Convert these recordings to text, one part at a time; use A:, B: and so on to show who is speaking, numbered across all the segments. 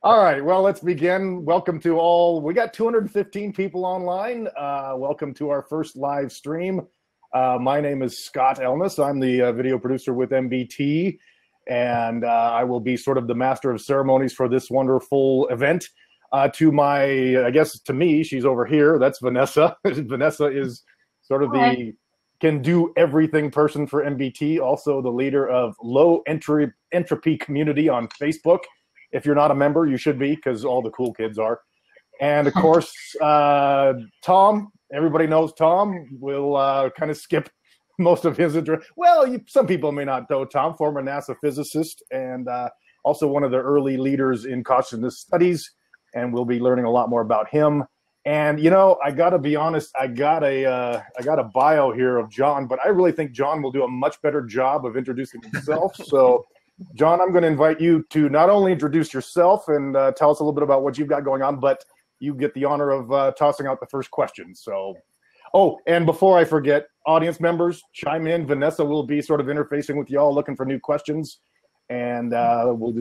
A: All right, well, let's begin. Welcome to all. We got 215 people online. Welcome to our first live stream. My name is Scott Elness. I'm the video producer with MBT, and I will be sort of the master of ceremonies for this wonderful event. To me, she's over here. That's Vanessa. Vanessa is sort of the can do everything person for MBT, also the leader of Low Entropy Community on Facebook. If you're not a member, you should be, because all the cool kids are. And of course, Tom, everybody knows Tom. We'll kind of skip most of his address. Well, some people may not know Tom, former NASA physicist, and also one of the early leaders in consciousness studies. And we'll be learning a lot more about him. And, you know, I got to be honest, I got a bio here of John, but I really think John will do a much better job of introducing himself. So, John, I'm going to invite you to not only introduce yourself and tell us a little bit about what you've got going on, but you get the honor of tossing out the first question. So, and before I forget, audience members, chime in. Vanessa will be sort of interfacing with y'all, looking for new questions, and we'll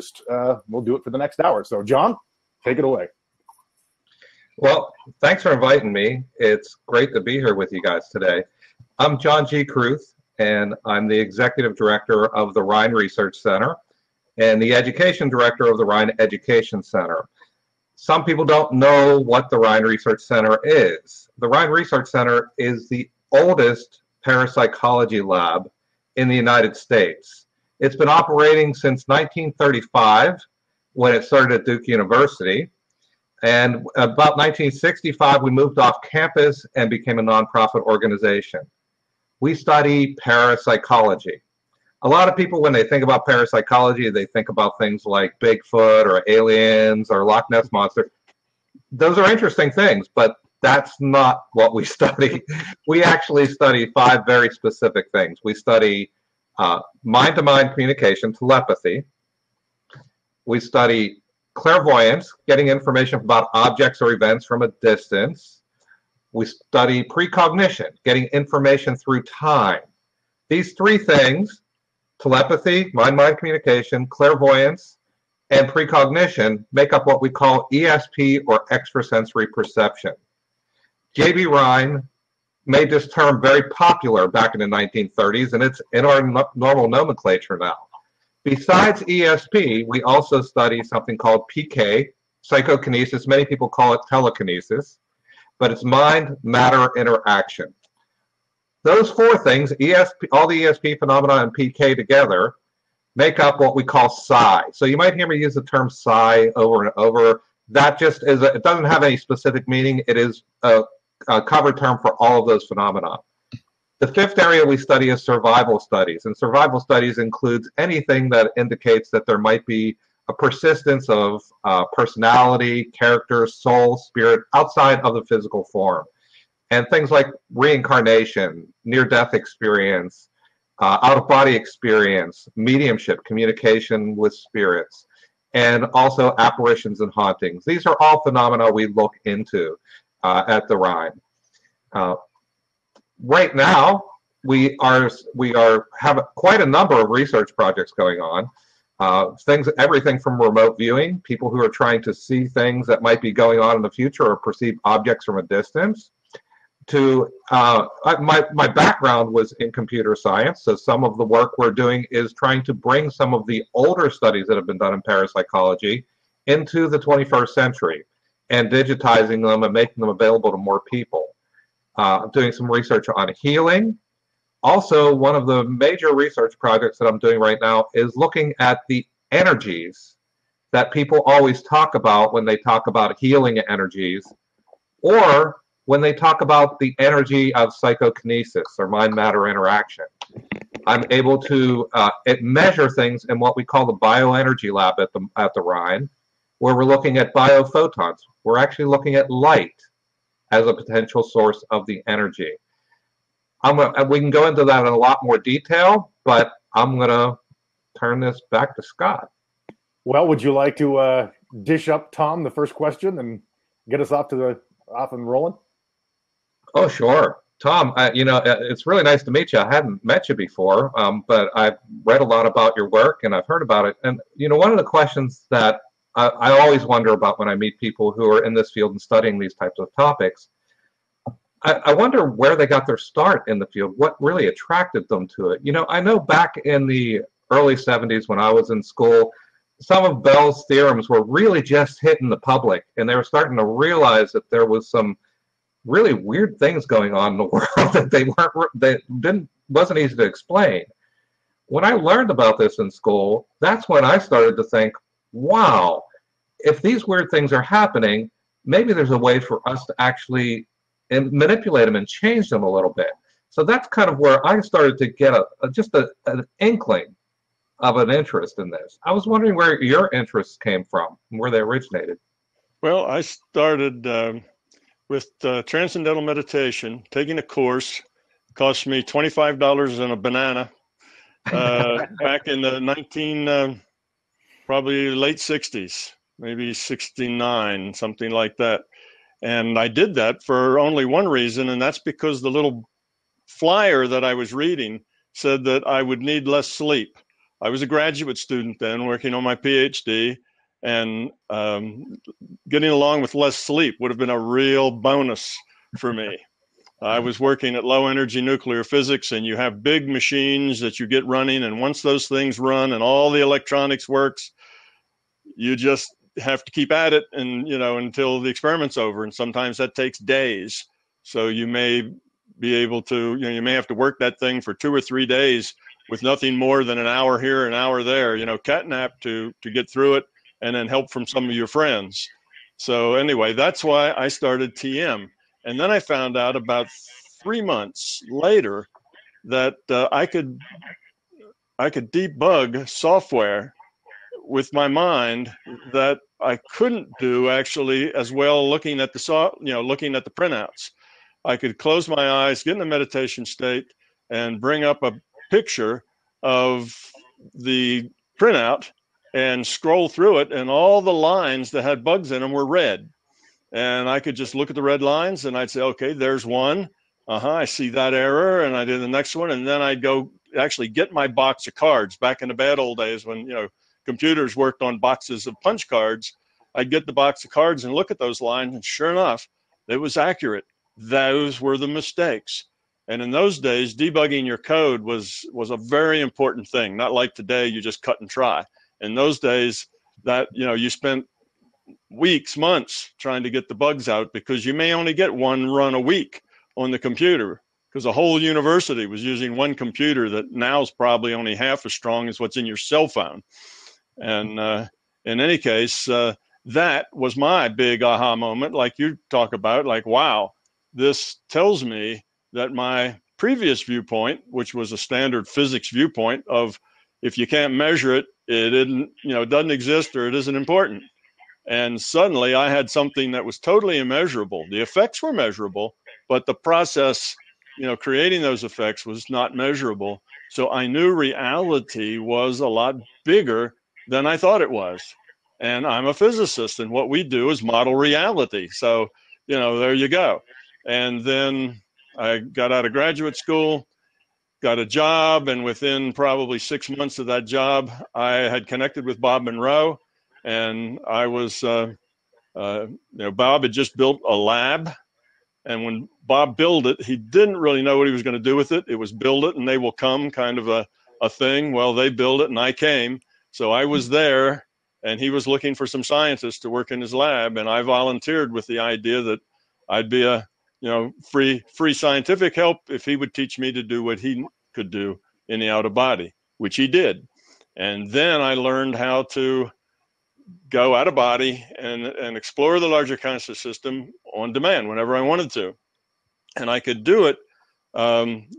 A: do it for the next hour. So, John, take it away.
B: Well, thanks for inviting me. It's great to be here with you guys today. I'm John G. Kruth, and I'm the Executive Director of the Rhine Research Center and the Education Director of the Rhine Education Center. Some people don't know what the Rhine Research Center is. The Rhine Research Center is the oldest parapsychology lab in the United States. It's been operating since 1935, when it started at Duke University. And about 1965, we moved off campus and became a nonprofit organization. We study parapsychology. A lot of people, when they think about parapsychology, they think about things like Bigfoot or aliens or Loch Ness Monster. Those are interesting things, but that's not what we study. We actually study 5 very specific things. We study mind-to-mind communication, telepathy. We study clairvoyance, getting information about objects or events from a distance. We study precognition, getting information through time. These 3 things, telepathy, mind-mind communication, clairvoyance, and precognition, make up what we call ESP, or extrasensory perception. J.B. Rhine made this term very popular back in the 1930s, and it's in our normal nomenclature now. Besides ESP, we also study something called PK, psychokinesis. Many people call it telekinesis, but it's mind-matter interaction. Those 4 things, ESP, all the ESP phenomena and PK together, make up what we call psi. So you might hear me use the term psi over and over. That just is, it doesn't have any specific meaning. It is a cover term for all of those phenomena. The 5th area we study is survival studies, and survival studies includes anything that indicates that there might be a persistence of personality, character, soul, spirit outside of the physical form. And things like reincarnation, near-death experience, out-of-body experience, mediumship, communication with spirits, and also apparitions and hauntings. These are all phenomena we look into at the Rhine. Right now, we have quite a number of research projects going on. Everything from remote viewing, people who are trying to see things that might be going on in the future or perceive objects from a distance, to my background was in computer science, so some of the work we're doing is trying to bring some of the older studies that have been done in parapsychology into the 21st century and digitizing them and making them available to more people. I'm doing some research on healing. Also, one of the major research projects that I'm doing right now is looking at the energies that people always talk about when they talk about healing energies, or when they talk about the energy of psychokinesis or mind-matter interaction. I'm able to measure things in what we call the bioenergy lab at the Rhine, where we're looking at biophotons. We're actually looking at light as a potential source of the energy. We can go into that in a lot more detail, but I'm going to turn this back to Scott.
A: Well, would you like to dish up, Tom, the first question and get us off and rolling?
B: Oh, sure. Tom, it's really nice to meet you. I hadn't met you before, but I've read a lot about your work and I've heard about it. And, one of the questions that I always wonder about when I meet people who are in this field and studying these types of topics. I wonder where they got their start in the field, what really attracted them to it. I know back in the early 70s when I was in school, some of Bell's theorems were really just hitting the public, and they were starting to realize that there was some really weird things going on in the world that wasn't easy to explain. When I learned about this in school, that's when I started to think, wow, if these weird things are happening, maybe there's a way for us to actually manipulate them and change them a little bit. So that's kind of where I started to get an inkling of an interest in this. I was wondering where your interests came from and where they originated.
C: Well, I started with transcendental meditation, taking a course. Cost me $25 and a banana back in the probably late 60s, maybe 69, something like that. And I did that for only one reason, and that's because the little flyer that I was reading said that I would need less sleep. I was a graduate student then, working on my PhD, and getting along with less sleep would have been a real bonus for me. I was working at low energy nuclear physics, and you have big machines that you get running, and once those things run and all the electronics works, you just have to keep at it, and until the experiment's over, and sometimes that takes days. So you may be able to, you may have to work that thing for 2 or 3 days with nothing more than an hour here, an hour there, catnap to get through it, and then help from some of your friends. So anyway, that's why I started TM. And then I found out about 3 months later that I could debug software with my mind that I couldn't do actually as well looking at looking at the printouts. I could close my eyes, get in a meditation state, and bring up a picture of the printout and scroll through it, and all the lines that had bugs in them were red. And I could just look at the red lines and I'd say, okay, there's one. I see that error. And I did the next one. And then I'd go actually get my box of cards back in the bad old days when, computers worked on boxes of punch cards. I'd get the box of cards and look at those lines. And sure enough, it was accurate. Those were the mistakes. And in those days, debugging your code was a very important thing. Not like today, you just cut and try. In those days, that, you spent weeks, months trying to get the bugs out, because you may only get one run a week on the computer, because the whole university was using one computer that now is probably only half as strong as what's in your cell phone. And in any case, that was my big aha moment, like you talk about, like, wow, this tells me that my previous viewpoint, which was a standard physics viewpoint of if you can't measure it, it isn't, doesn't exist, or it isn't important. And suddenly I had something that was totally immeasurable. The effects were measurable, but the process, creating those effects was not measurable. So I knew reality was a lot bigger than I thought it was. And I'm a physicist, and what we do is model reality. So, there you go. And then I got out of graduate school, got a job, and within probably 6 months of that job, I had connected with Bob Monroe. And I was, Bob had just built a lab. And when Bob built it, he didn't really know what he was going to do with it. It was build it and they will come kind of a thing. Well, they built it and I came. So I was there, and he was looking for some scientists to work in his lab. And I volunteered with the idea that I'd be a, free scientific help if he would teach me to do what he could do in the outer body, which he did. And then I learned how to go out of body and explore the larger conscious system on demand whenever I wanted to. And I could do it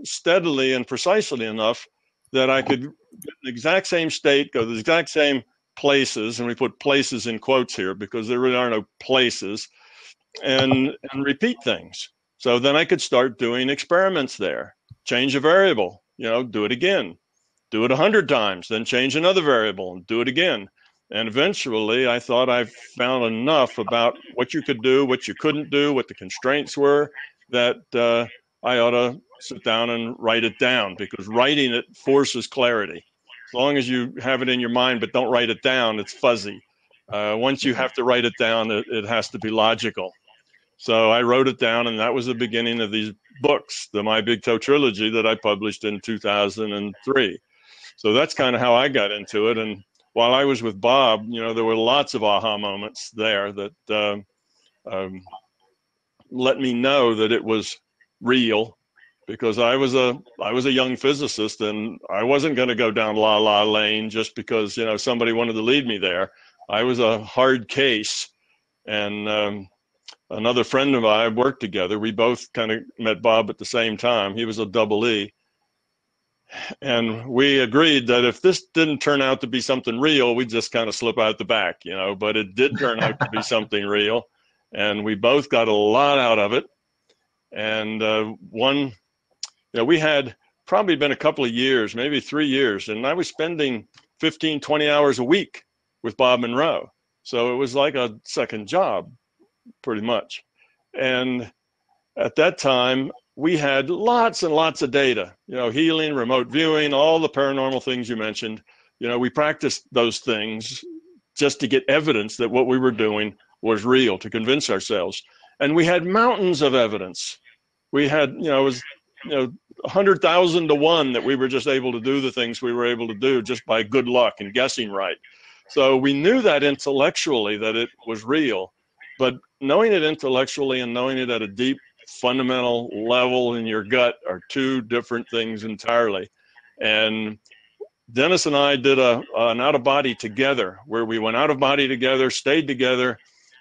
C: steadily and precisely enough that I could get the exact same state, go to the exact same places, and we put places in quotes here because there really are no places, and repeat things. So then I could start doing experiments there, change a variable, do it again, do it 100 times, then change another variable and do it again. And eventually I thought I found enough about what you could do, what you couldn't do, what the constraints were, that I ought to sit down and write it down, because writing it forces clarity. As long as you have it in your mind but don't write it down, it's fuzzy. Once you have to write it down, it has to be logical. So I wrote it down, and that was the beginning of these books, the My Big Toe trilogy that I published in 2003. So that's kind of how I got into it. And while I was with Bob, there were lots of aha moments there that let me know that it was real, because I was a young physicist, and I wasn't going to go down la la lane just because somebody wanted to lead me there. I was a hard case, and another friend of mine worked together. We both kind of met Bob at the same time. He was a double E. And we agreed that if this didn't turn out to be something real, we'd just kind of slip out the back, but it did turn out to be something real. And we both got a lot out of it. And we had probably been a couple of years, maybe 3 years, and I was spending 15, 20 hours a week with Bob Monroe. So it was like a second job, pretty much. And at that time, we had lots and lots of data, healing, remote viewing, all the paranormal things you mentioned. We practiced those things just to get evidence that what we were doing was real, to convince ourselves. And we had mountains of evidence. We had, it was, 100,000 to 1 that we were just able to do the things we were able to do just by good luck and guessing right. So we knew that intellectually that it was real, but knowing it intellectually and knowing it at a deep, fundamental level in your gut are two different things entirely. And Dennis and I did an out of body together, where we went out of body together, stayed together,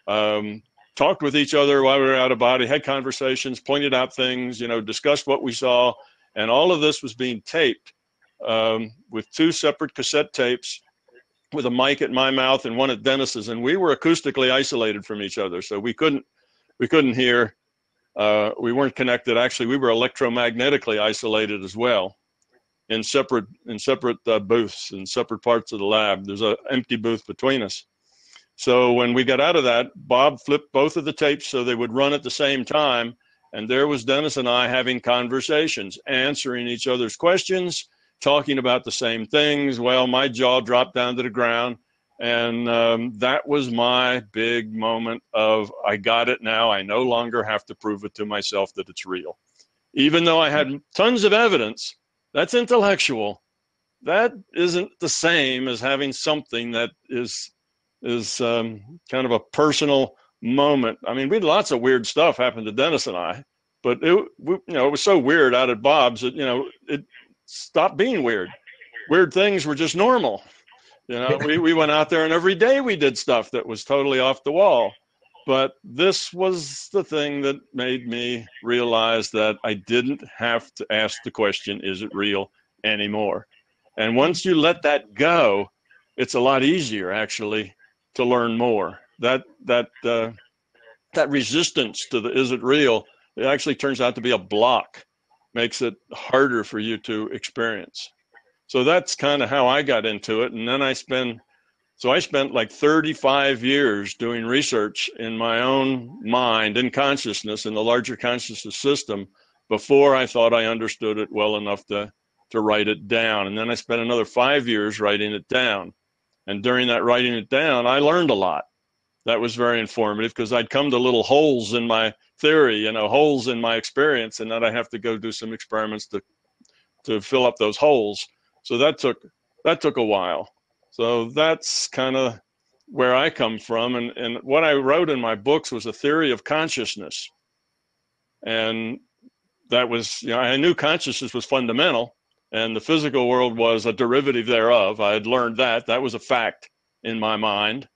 C: talked with each other while we were out of body, had conversations, pointed out things, discussed what we saw. And all of this was being taped with 2 separate cassette tapes, with a mic at my mouth and one at Dennis's. And we were acoustically isolated from each other. So we couldn't hear. We weren't connected. Actually, we were electromagnetically isolated as well, in separate booths, in separate parts of the lab. There's an empty booth between us. So when we got out of that, Bob flipped both of the tapes so they would run at the same time. And there was Dennis and I having conversations, answering each other's questions, talking about the same things. Well, my jaw dropped down to the ground. And that was my big moment of, I got it now. I no longer have to prove it to myself that it's real. Even though I had tons of evidence, that's intellectual. That isn't the same as having something that is kind of a personal moment. I mean, we had lots of weird stuff happen to Dennis and I, but it was so weird out at Bob's that, it stopped being weird. Weird things were just normal. We went out there and every day we did stuff that was totally off the wall. But this was the thing that made me realize that I didn't have to ask the question, is it real, anymore? And once you let that go, it's a lot easier actually to learn more. That resistance to the is it real, it actually turns out to be a block, makes it harder for you to experience. So that's kind of how I got into it. And then I spent like 35 years doing research in my own mind and consciousness, in the larger consciousness system, before I thought I understood it well enough to write it down. And then I spent another 5 years writing it down. And during that writing it down, I learned a lot. That was very informative, because I'd come to little holes in my theory, holes in my experience, and then I have to go do some experiments to fill up those holes. So that took a while. So that's kind of where I come from. And what I wrote in my books was a theory of consciousness. And that was, I knew consciousness was fundamental, and the physical world was a derivative thereof. I had learned that. That was a fact in my mind.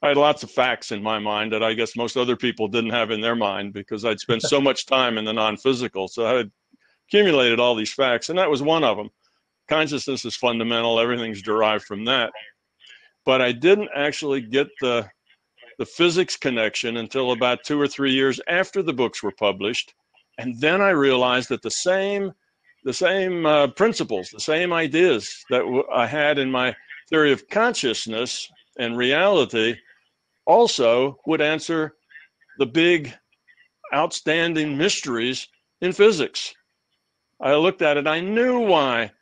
C: I had lots of facts in my mind that I guess most other people didn't have in their mind, because I'd spent so much time in the non-physical. So I had accumulated all these facts, and that was one of them. Consciousness is fundamental. Everything's derived from that. But I didn't actually get the physics connection until about 2 or 3 years after the books were published. And then I realized that the same principles, the same ideas that I had in my theory of consciousness and reality also would answer the big outstanding mysteries in physics. I looked at it, I knew why,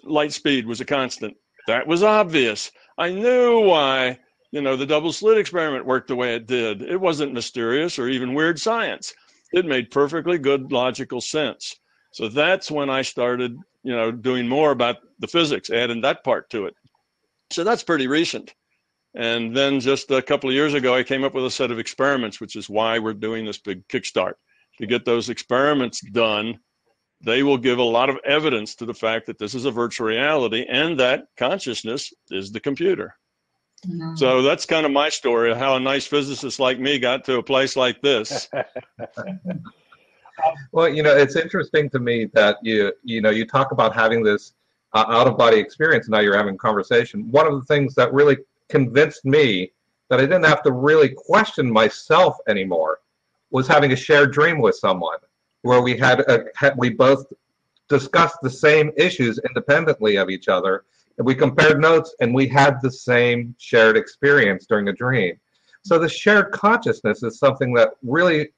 C: light speed was a constant. That was obvious. I knew why, the double slit experiment worked the way it did. It wasn't mysterious or even weird science. It made perfectly good logical sense. So that's when I started, doing more about the physics, adding that part to it. So that's pretty recent. And then just a couple of years ago, I came up with a set of experiments, which is why we're doing this big kickstart. To get those experiments done, they will give a lot of evidence to the fact that this is a virtual reality and that consciousness is the computer. Mm-hmm. So that's kind of my story of how a nice physicist like me got to a place like this.
B: Well, it's interesting to me that you talk about having this out-of-body experience, and now you're having a conversation. One of the things that really convinced me that I didn't have to really question myself anymore was having a shared dream with someone where we both discussed the same issues independently of each other, and we compared notes, and we had the same shared experience during a dream. So the shared consciousness is something that really,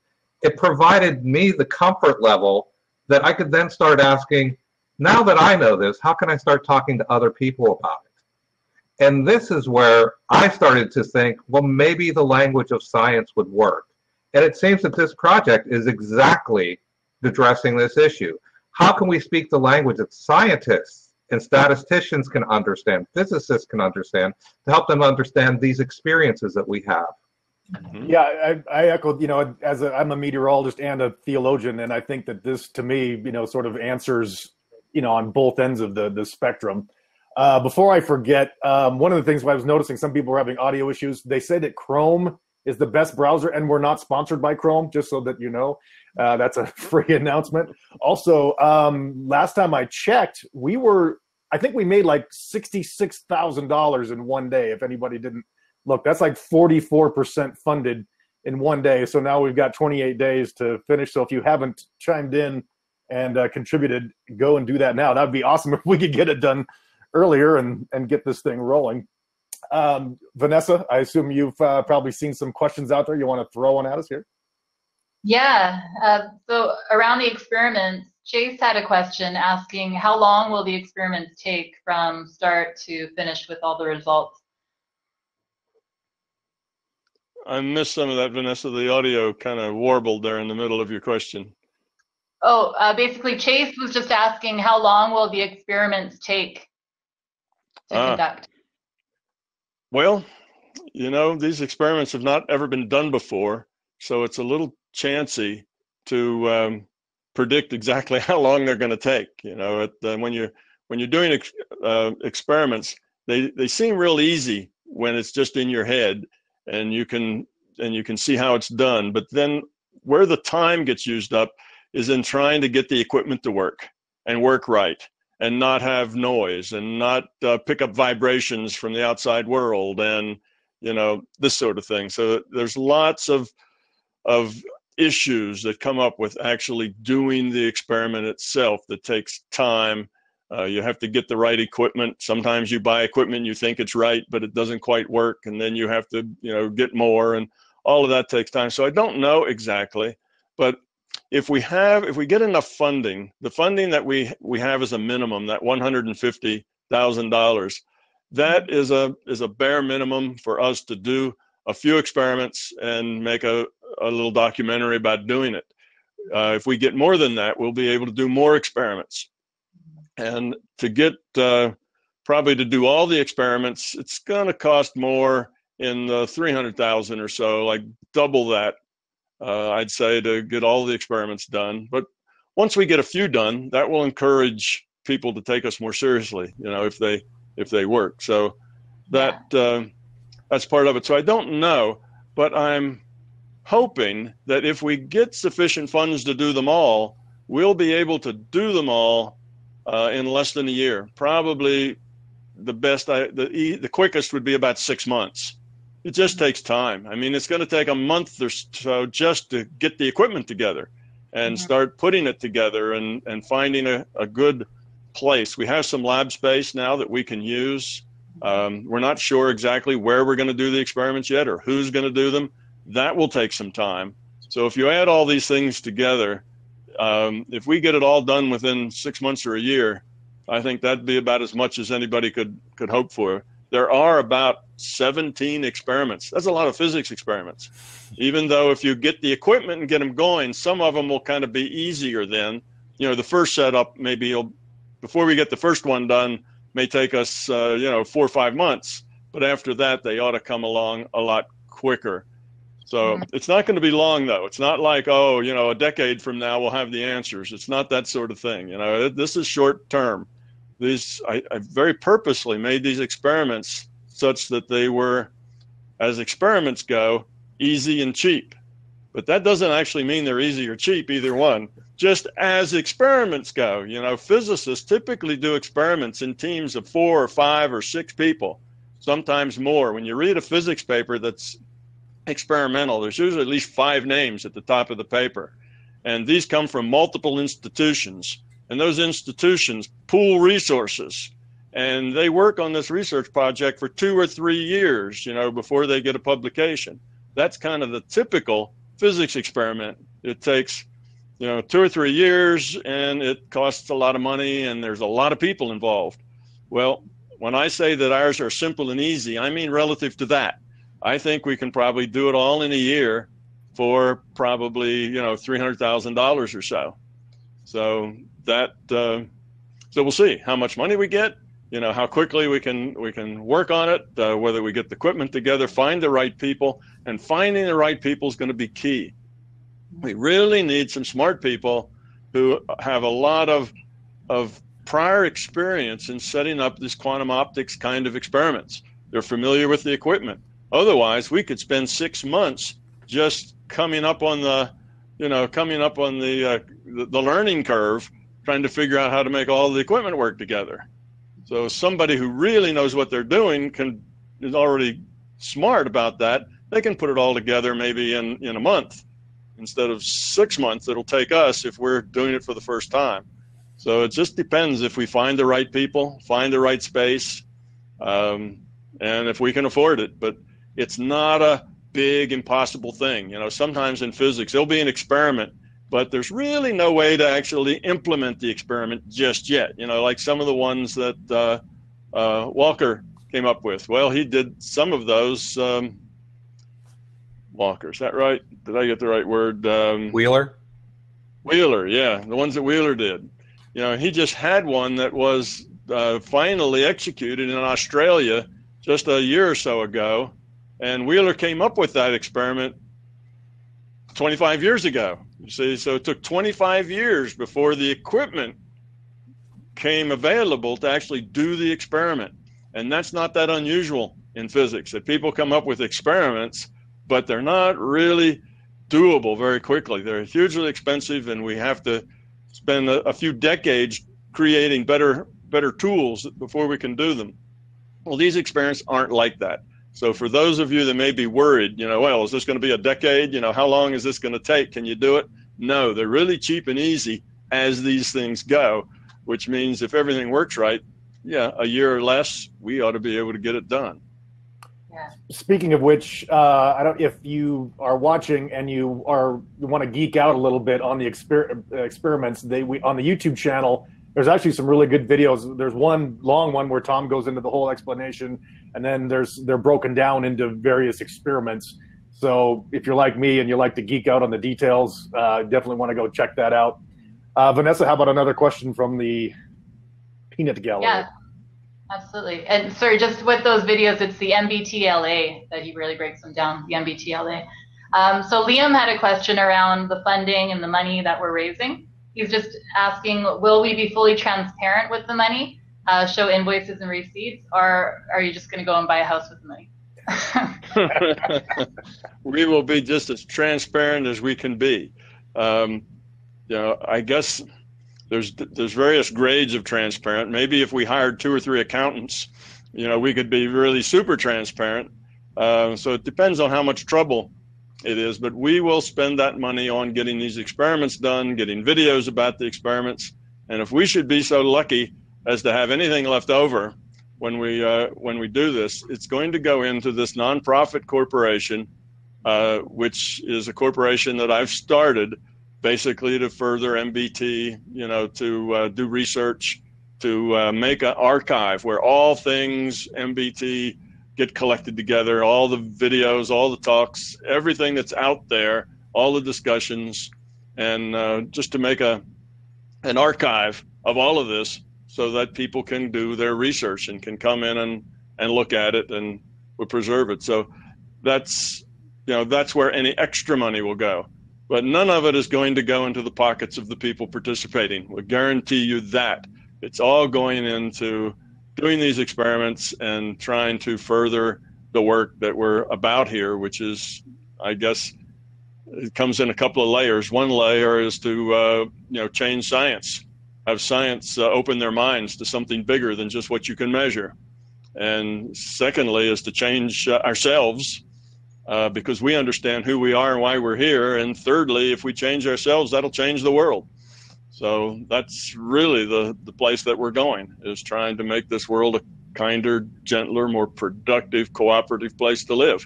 B: it provided me the comfort level that I could then start asking, now that I know this, how can I start talking to other people about it? And this is where I started to think, well, maybe the language of science would work. And it seems that this project is exactly addressing this issue. How can we speak the language that scientists and statisticians can understand, physicists can understand, to help them understand these experiences that we have?
A: Yeah, I echoed, I'm a meteorologist and a theologian, and I think that this, to me, sort of answers, on both ends of the spectrum. Before I forget, one of the things I was noticing, some people were having audio issues. They say that Chrome is the best browser, and we're not sponsored by Chrome, just so that you know. That's a free announcement. Also, last time I checked, I think we made like $66,000 in one day, if anybody didn't look. That's like 44% funded in one day. So now we've got 28 days to finish. So if you haven't chimed in and contributed, go and do that now. That would be awesome if we could get it done earlier and get this thing rolling. Vanessa, I assume you've probably seen some questions out there you want to throw one at us here?
D: Yeah, so around the experiments, Chase had a question asking, how long will the experiments take from start to finish with all the results?
C: I missed some of that, Vanessa. The audio kind of warbled there in the middle of your question.
D: Oh, basically Chase was just asking, how long will the experiments take to conduct?
C: Well, these experiments have not ever been done before, so it's a little chancy to predict exactly how long they're going to take. When you're doing experiments, they seem real easy when it's just in your head and you can see how it's done. But then where the time gets used up is in trying to get the equipment to work and work right, and not have noise and not pick up vibrations from the outside world and, this sort of thing. So there's lots of issues that come up with actually doing the experiment itself that takes time. You have to get the right equipment. Sometimes you buy equipment, you think it's right, but it doesn't quite work. And then you have to, get more, and all of that takes time. So I don't know exactly, but if we get enough funding, the funding that we have as a minimum, that $150,000, that is a bare minimum for us to do a few experiments and make a little documentary about doing it. If we get more than that, we'll be able to do more experiments. And to get probably to do all the experiments, it's going to cost more in the $300,000 or so, like double that. I'd say, to get all the experiments done. But once we get a few done, that will encourage people to take us more seriously, if they work. So that's part of it. So I don't know, but I'm hoping that if we get sufficient funds to do them all, we'll be able to do them all in less than a year. Probably the quickest would be about 6 months. It just takes time. I mean, it's going to take a month or so just to get the equipment together and start putting it together and finding a good place. We have some lab space now that we can use. We're not sure exactly where we're going to do the experiments yet or who's going to do them. That will take some time. So if you add all these things together, if we get it all done within 6 months or a year, I think that'd be about as much as anybody could hope for. there are about 17 experiments. That's a lot of physics experiments. Even though if you get the equipment and get them going, some of them will kind of be easier then. The first setup before we get the first one done, may take us, 4 or 5 months. But after that, they ought to come along a lot quicker. So it's not going to be long, though. It's not like, a decade from now we'll have the answers. It's not that sort of thing. This is short term. I very purposely made these experiments such that they were, as experiments go, easy and cheap. But that doesn't actually mean they're easy or cheap, either one. Just as experiments go, physicists typically do experiments in teams of 4 or 5 or 6 people, sometimes more. When you read a physics paper that's experimental, there's usually at least 5 names at the top of the paper. And these come from multiple institutions. And those institutions pool resources. And they work on this research project for 2 or 3 years, before they get a publication. That's kind of the typical physics experiment. It takes 2 or 3 years, and it costs a lot of money, and there's a lot of people involved. Well, when I say that ours are simple and easy, I mean relative to that. I think we can probably do it all in a year for probably $300,000 or so. So we'll see how much money we get, how quickly we can work on it, whether we get the equipment together, find the right people, and finding the right people is going to be key. We really need some smart people who have a lot of prior experience in setting up this quantum optics kind of experiments. They're familiar with the equipment. Otherwise, we could spend 6 months just coming up on the learning curve, trying to figure out how to make all the equipment work together. So somebody who really knows what they're doing is already smart about that. They can put it all together maybe in a month instead of 6 months it'll take us if we're doing it for the first time. So it just depends if we find the right people, find the right space, and if we can afford it. But it's not a big, impossible thing. Sometimes in physics, there'll be an experiment, but there's really no way to actually implement the experiment just yet. Like some of the ones that Walker came up with. Well, he did some of those. Walker, is that right? Did I get the right word?
E: Wheeler?
C: Wheeler, yeah, the ones that Wheeler did. He just had one that was finally executed in Australia just a year or so ago. And Wheeler came up with that experiment 25 years ago. You see, so it took 25 years before the equipment came available to actually do the experiment. And that's not that unusual in physics, that people come up with experiments, but they're not really doable very quickly. They're hugely expensive, and we have to spend a few decades creating better tools before we can do them. Well, these experiments aren't like that. So for those of you that may be worried, well, is this going to be a decade? How long is this going to take? Can you do it? No, they're really cheap and easy as these things go, which means if everything works right, a year or less, we ought to be able to get it done.
D: Yeah.
A: Speaking of which, I don't. If you are watching and you want to geek out a little bit on the experiments, on the YouTube channel, there's actually some really good videos. There's one long one where Tom goes into the whole explanation, and then they're broken down into various experiments. So if you're like me and you like to geek out on the details, definitely want to go check that out. Vanessa, how about another question from the peanut gallery?
D: Yeah. Absolutely. And sorry, just with those videos, it's the MBTLA that he really breaks them down, the MBTLA. So Liam had a question around the funding and the money that we're raising. He's just asking, will we be fully transparent with the money, show invoices and receipts, or are you just going to go and buy a house with the money?
C: We will be just as transparent as we can be. I guess there's various grades of transparent. Maybe if we hired 2 or 3 accountants, we could be really super transparent. So it depends on how much trouble it is, but we will spend that money on getting these experiments done, getting videos about the experiments. And if we should be so lucky as to have anything left over when we do this, it's going to go into this nonprofit corporation, which is a corporation that I've started basically to further MBT, to do research to make an archive where all things MBT get collected together, all the videos, all the talks, everything that's out there, all the discussions, and just to make an archive of all of this so that people can do their research and can come in and look at it and would preserve it. So that's where any extra money will go. But none of it is going to go into the pockets of the people participating. We guarantee you that. It's all going into doing these experiments and trying to further the work that we're about here, which is, I guess, it comes in a couple of layers. One layer is to change science, have science open their minds to something bigger than just what you can measure. And secondly is to change ourselves, because we understand who we are and why we're here. And thirdly, if we change ourselves, that'll change the world. So that's really the place that we're going, is trying to make this world a kinder, gentler, more productive, cooperative place to live.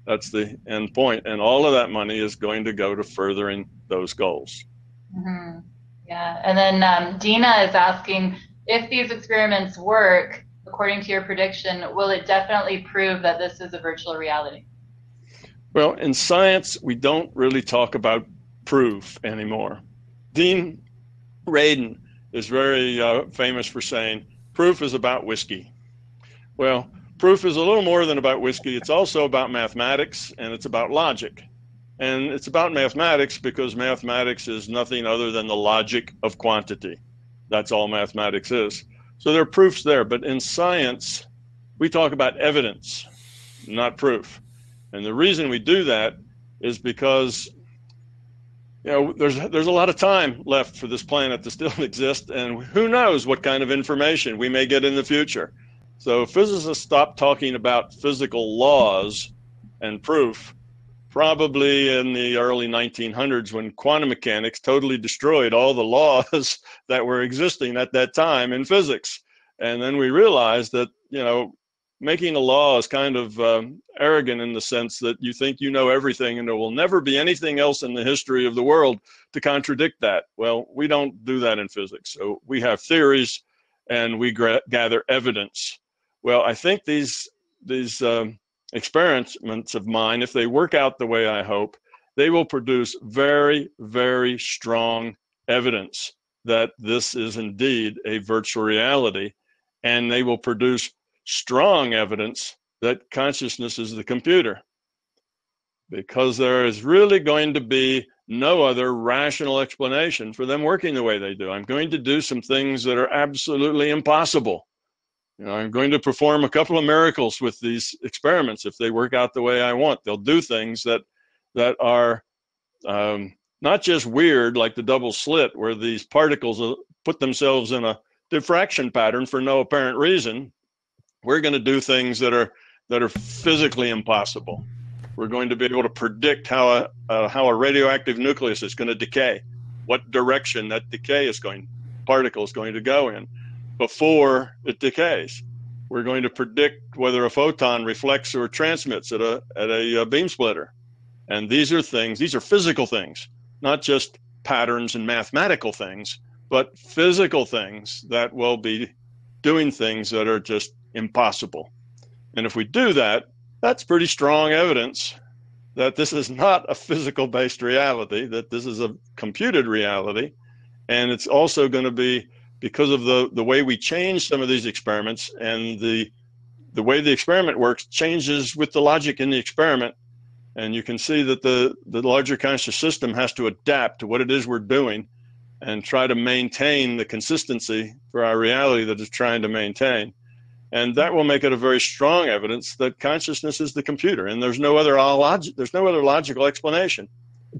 C: That's the end point. And all of that money is going to go to furthering those goals.
D: Mm-hmm. Yeah. And then Dina is asking, if these experiments work, according to your prediction, will it definitely prove that this is a virtual reality?
C: Well, in science, we don't really talk about proof anymore. Dean Radin is very famous for saying, proof is about whiskey. Well, proof is a little more than about whiskey. It's also about mathematics, and it's about logic. And it's about mathematics because mathematics is nothing other than the logic of quantity. That's all mathematics is. So there are proofs there. But in science, we talk about evidence, not proof. And the reason we do that is because there's a lot of time left for this planet to still exist, and who knows what kind of information we may get in the future. So physicists stopped talking about physical laws and proof probably in the early 1900s, when quantum mechanics totally destroyed all the laws that were existing at that time in physics. And then we realized that, making a law is kind of arrogant in the sense that you think you know everything and there will never be anything else in the history of the world to contradict that. Well, we don't do that in physics. So we have theories and we gather evidence. Well, I think these experiments of mine, if they work out the way I hope, they will produce very, very strong evidence that this is indeed a virtual reality, and they will produce strong evidence that consciousness is the computer, because there is really going to be no other rational explanation for them working the way they do. I'm going to do some things that are absolutely impossible. I'm going to perform a couple of miracles with these experiments if they work out the way I want. They'll do things that are not just weird, like the double slit, where these particles put themselves in a diffraction pattern for no apparent reason. We're going to do things that are physically impossible. We're going to be able to predict how a radioactive nucleus is going to decay, what direction that particle is going to go in before it decays. We're going to predict whether a photon reflects or transmits at a beam splitter. And these are physical things, not just patterns and mathematical things, but physical things that will be doing things that are just impossible. And if we do that, that's pretty strong evidence that this is not a physical-based reality, that this is a computed reality. And it's also going to be, because of the way we change some of these experiments, and the way the experiment works changes with the logic in the experiment. And you can see that the larger conscious system has to adapt to what it is we're doing and try to maintain the consistency for our reality that it's trying to maintain. And that will make it a very strong evidence that consciousness is the computer, and there's no other logical explanation.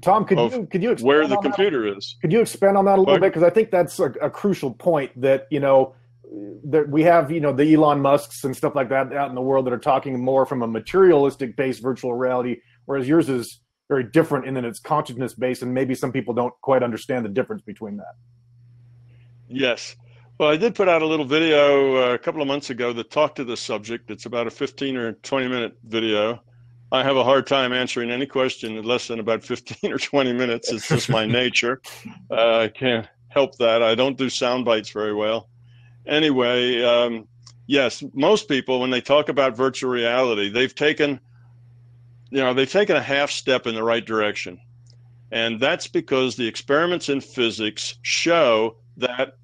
A: Tom, could you expand
C: where the
A: on
C: computer
A: that?
C: is?
A: Could you expand on that a little bit? Because I think that's a crucial point, that that we have the Elon Musks and stuff like that out in the world that are talking more from a materialistic based virtual reality, whereas yours is very different in that it's consciousness based, and maybe some people don't quite understand the difference between that.
C: Yes. Well, I did put out a little video a couple of months ago that talked to this subject. It's about a 15 or 20 minute video. I have a hard time answering any question in less than about 15 or 20 minutes. It's just my nature. I can't help that. I don't do sound bites very well. Anyway, yes, most people, when they talk about virtual reality, they've taken a half step in the right direction. And that's because the experiments in physics show that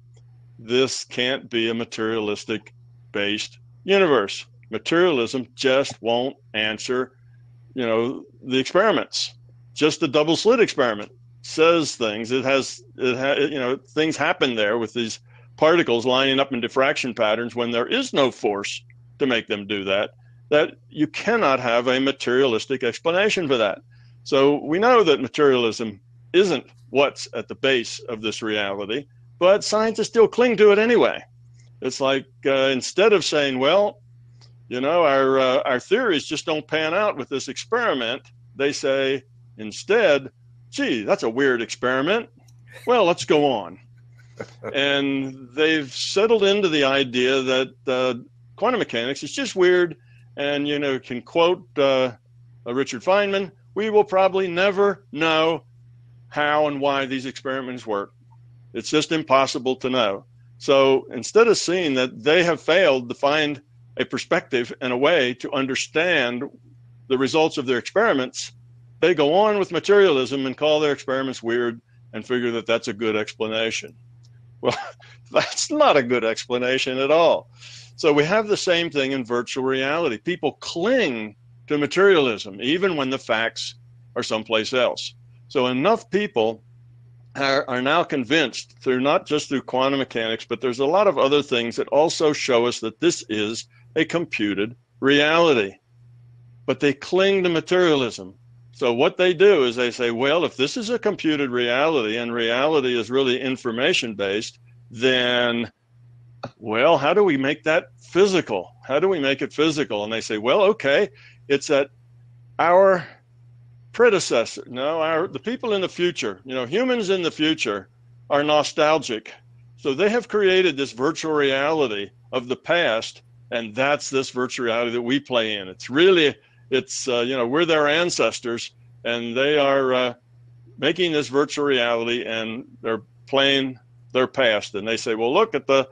C: this can't be a materialistic based universe. Materialism just won't answer, the experiments. Just the double slit experiment says things. Things happen there with these particles lining up in diffraction patterns when there is no force to make them do that you cannot have a materialistic explanation for that. So we know that materialism isn't what's at the base of this reality, but scientists still cling to it anyway. It's like instead of saying, well, our theories just don't pan out with this experiment, they say instead, gee, that's a weird experiment. Well, let's go on. And they've settled into the idea that quantum mechanics is just weird. And, can quote Richard Feynman, we will probably never know how and why these experiments work. It's just impossible to know. So instead of seeing that they have failed to find a perspective and a way to understand the results of their experiments, they go on with materialism and call their experiments weird and figure that that's a good explanation. Well, that's not a good explanation at all. So we have the same thing in virtual reality. People cling to materialism, even when the facts are someplace else. So enough people are now convinced not just through quantum mechanics, but there's a lot of other things that also show us that this is a computed reality. But they cling to materialism. So what they do is they say, well, if this is a computed reality and reality is really information-based, then, well, how do we make that physical? How do we make it physical? And they say, well, okay, it's that our predecessor, the people in the future, humans in the future are nostalgic. So they have created this virtual reality of the past, and that's this virtual reality that we play in. We're their ancestors, and they are making this virtual reality, and they're playing their past. And they say, well, look at the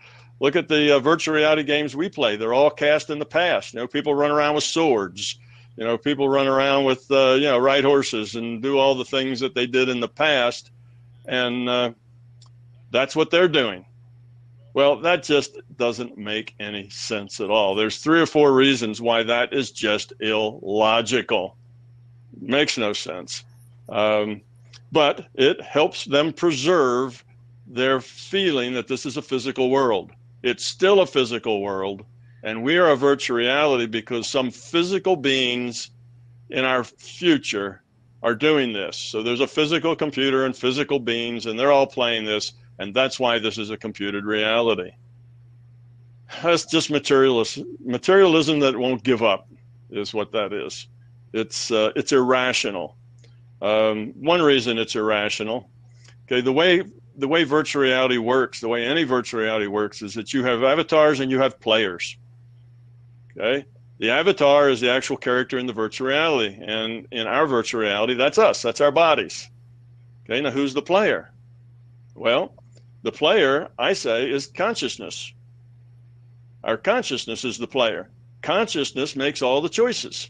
C: virtual reality games we play. They're all cast in the past. People run around with swords. People run around with ride horses and do all the things that they did in the past, and that's what they're doing. Well, that just doesn't make any sense at all. There's 3 or 4 reasons why that is just illogical. Makes no sense. But it helps them preserve their feeling that this is a physical world. It's still a physical world, and we are a virtual reality because some physical beings in our future are doing this. So there's a physical computer and physical beings, and they're all playing this. And that's why this is a computed reality. That's just materialism that won't give up is what that is. It's irrational. One reason it's irrational, okay, the way virtual reality works, the way any virtual reality works is that you have avatars and you have players. Okay? The avatar is the actual character in the virtual reality. And in our virtual reality, that's us. That's our bodies. Okay, now who's the player? Well, the player, I say, is consciousness. Our consciousness is the player. Consciousness makes all the choices.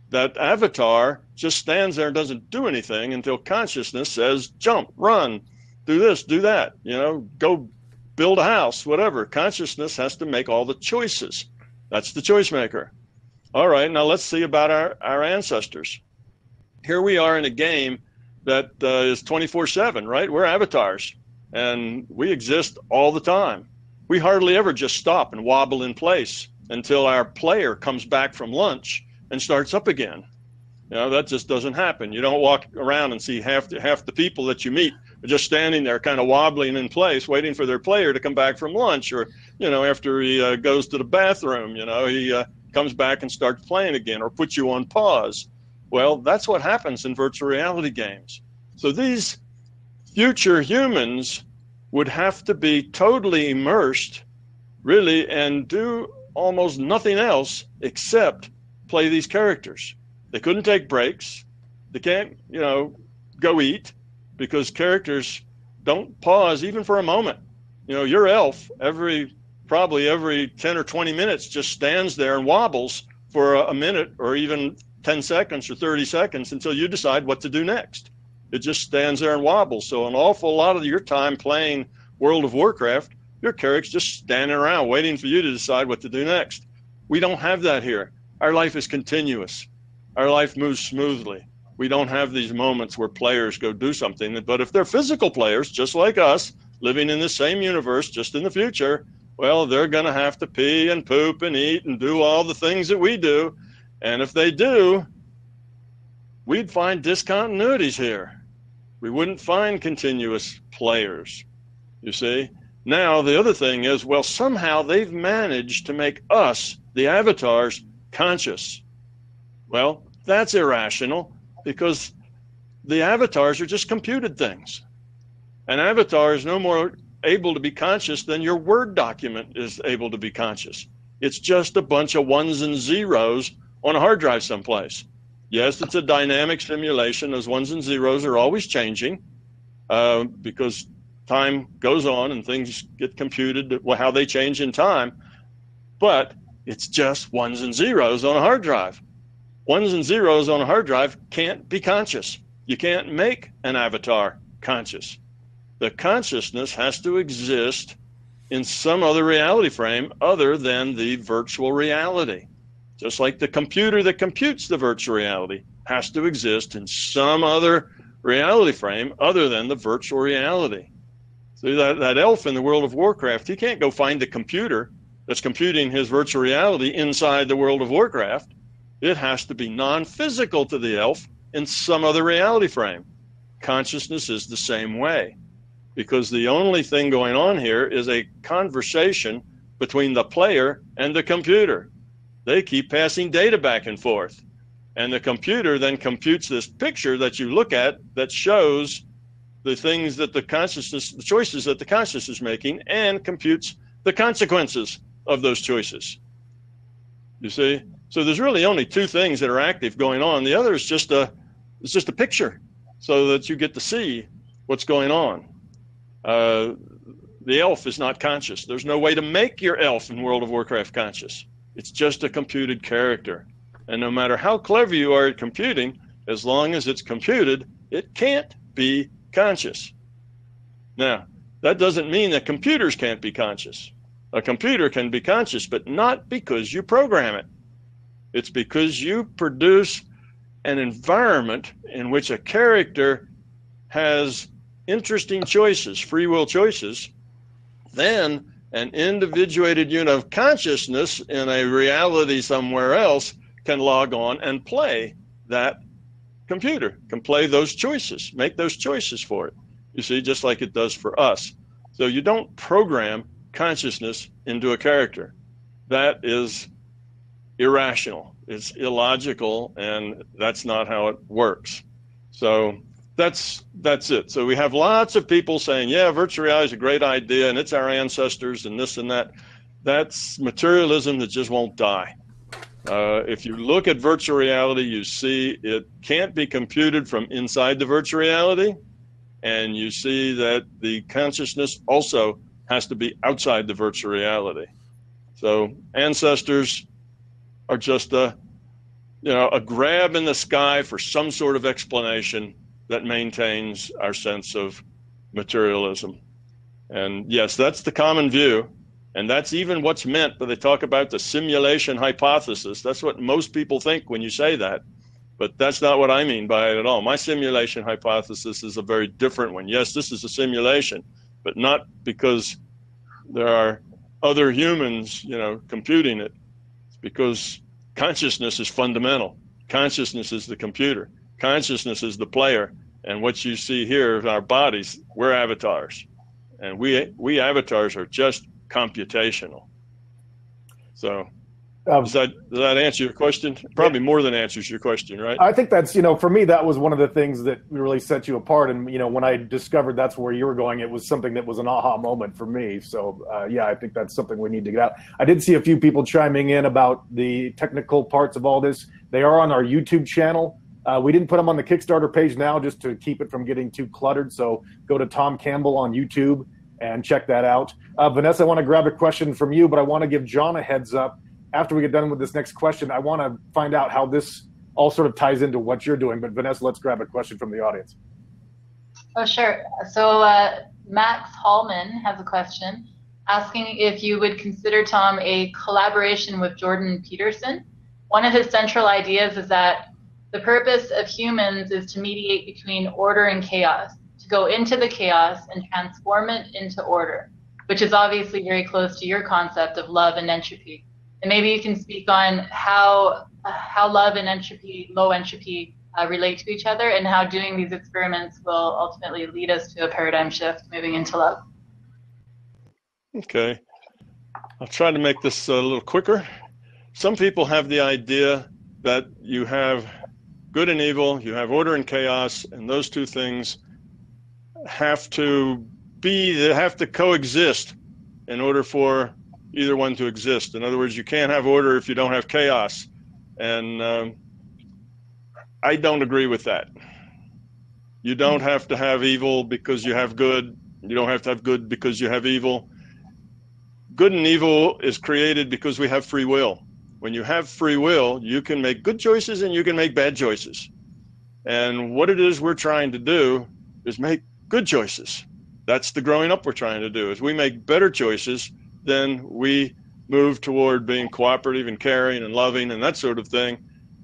C: That avatar just stands there and doesn't do anything until consciousness says, jump, run, do this, do that, go build a house, whatever. Consciousness has to make all the choices. That's the choice maker. All right, now let's see about our ancestors. Here we are in a game that is 24/7, right? We're avatars. And we exist all the time. We hardly ever just stop and wobble in place until our player comes back from lunch and starts up again. That just doesn't happen. You don't walk around and see half the people that you meet are just standing there kind of wobbling in place, waiting for their player to come back from lunch, or, after he goes to the bathroom, he comes back and starts playing again, or puts you on pause. Well, that's what happens in virtual reality games. So these future humans would have to be totally immersed, really, and do almost nothing else except play these characters. They couldn't take breaks. They can't, go eat, because characters don't pause even for a moment. Your elf, every probably every 10 or 20 minutes just stands there and wobbles for a minute or even 10 seconds or 30 seconds until you decide what to do next. It just stands there and wobbles. So an awful lot of your time playing World of Warcraft, your character's just standing around waiting for you to decide what to do next. We don't have that here. Our life is continuous. Our life moves smoothly. We don't have these moments where players go do something. But if they're physical players, just like us, living in the same universe, just in the future, well, they're going to have to pee and poop and eat and do all the things that we do. And if they do, we'd find discontinuities here. We wouldn't find continuous players, you see. Now, the other thing is, well, somehow they've managed to make us, the avatars, conscious. Well, that's irrational because the avatars are just computed things. An avatar is no more able to be conscious than your Word document is able to be conscious. It's just a bunch of ones and zeros on a hard drive someplace. Yes, it's a dynamic simulation. Those ones and zeros are always changing because time goes on and things get computed, how they change in time. But it's just ones and zeros on a hard drive. Ones and zeros on a hard drive can't be conscious. You can't make an avatar conscious. The consciousness has to exist in some other reality frame other than the virtual reality. Just like the computer that computes the virtual reality has to exist in some other reality frame other than the virtual reality. So that elf in the World of Warcraft, he can't go find the computer that's computing his virtual reality inside the World of Warcraft. It has to be non-physical to the elf in some other reality frame. Consciousness is the same way, because the only thing going on here is a conversation between the player and the computer. They keep passing data back and forth. And the computer then computes this picture that you look at that shows the things that the consciousness, the choices that the consciousness is making, and computes the consequences of those choices. You see? So there's really only two things that are active going on. The other is just a picture so that you get to see what's going on. The elf is not conscious. There's no way to make your elf in World of Warcraft conscious. It's just a computed character. And no matter how clever you are at computing, as long as it's computed, it can't be conscious. Now, that doesn't mean that computers can't be conscious. A computer can be conscious, but not because you program it. It's because you produce an environment in which a character has interesting choices, free will choices. Then an individuated unit of consciousness in a reality somewhere else can log on and play that computer, can play those choices, make those choices for it. You see, just like it does for us. So you don't program consciousness into a character. That is irrational. It's illogical, and that's not how it works. So that's it. So we have lots of people saying, yeah, virtual reality is a great idea, and it's our ancestors and this and that. That's materialism that just won't die. If you look at virtual reality, you see it can't be computed from inside the virtual reality, and you see that the consciousness also has to be outside the virtual reality. So ancestors are just a grab in the sky for some sort of explanation that maintains our sense of materialism. And yes, that's the common view. And that's even what's meant when they talk about the simulation hypothesis. That's what most people think when you say that. But that's not what I mean by it at all. My simulation hypothesis is a very different one. Yes, this is a simulation, but not because there are other humans, computing it. It's because consciousness is fundamental. Consciousness is the computer. Consciousness is the player. And what you see here in our bodies, we're avatars. And we avatars are just computational. So does that answer your question? Probably more than answers your question, right?
A: I think that's, for me, that was one of the things that really set you apart. And, when I discovered that's where you were going, it was something that was an aha moment for me. So, I think that's something we need to get out. I did see a few people chiming in about the technical parts of all this. They are on our YouTube channel. We didn't put them on the Kickstarter page now just to keep it from getting too cluttered. So go to Tom Campbell on YouTube. and check that out. Vanessa, I want to grab a question from you, but I want to give John a heads up. After we get done with this next question, I want to find out how this all sort of ties into what you're doing. But Vanessa, let's grab a question from the audience.
D: Oh, sure. So Max Hallman has a question asking if you would consider, Tom, a collaboration with Jordan Peterson. One of his central ideas is that the purpose of humans is to mediate between order and chaos, to go into the chaos and transform it into order, which is obviously very close to your concept of love and entropy. And maybe you can speak on how love and entropy, low entropy, relate to each other, and how doing these experiments will ultimately lead us to a paradigm shift moving into love.
C: Okay, I'll try to make this a little quicker. Some people have the idea that you have good and evil, you have order and chaos, and those two things have to coexist in order for either one to exist. In other words, you can't have order if you don't have chaos. And I don't agree with that. You don't have to have evil because you have good. You don't have to have good because you have evil. Good and evil is created because we have free will. When you have free will, you can make good choices and you can make bad choices. And what it is we're trying to do is make good choices. That's the growing up we're trying to do. As we make better choices, then we move toward being cooperative and caring and loving and that sort of thing.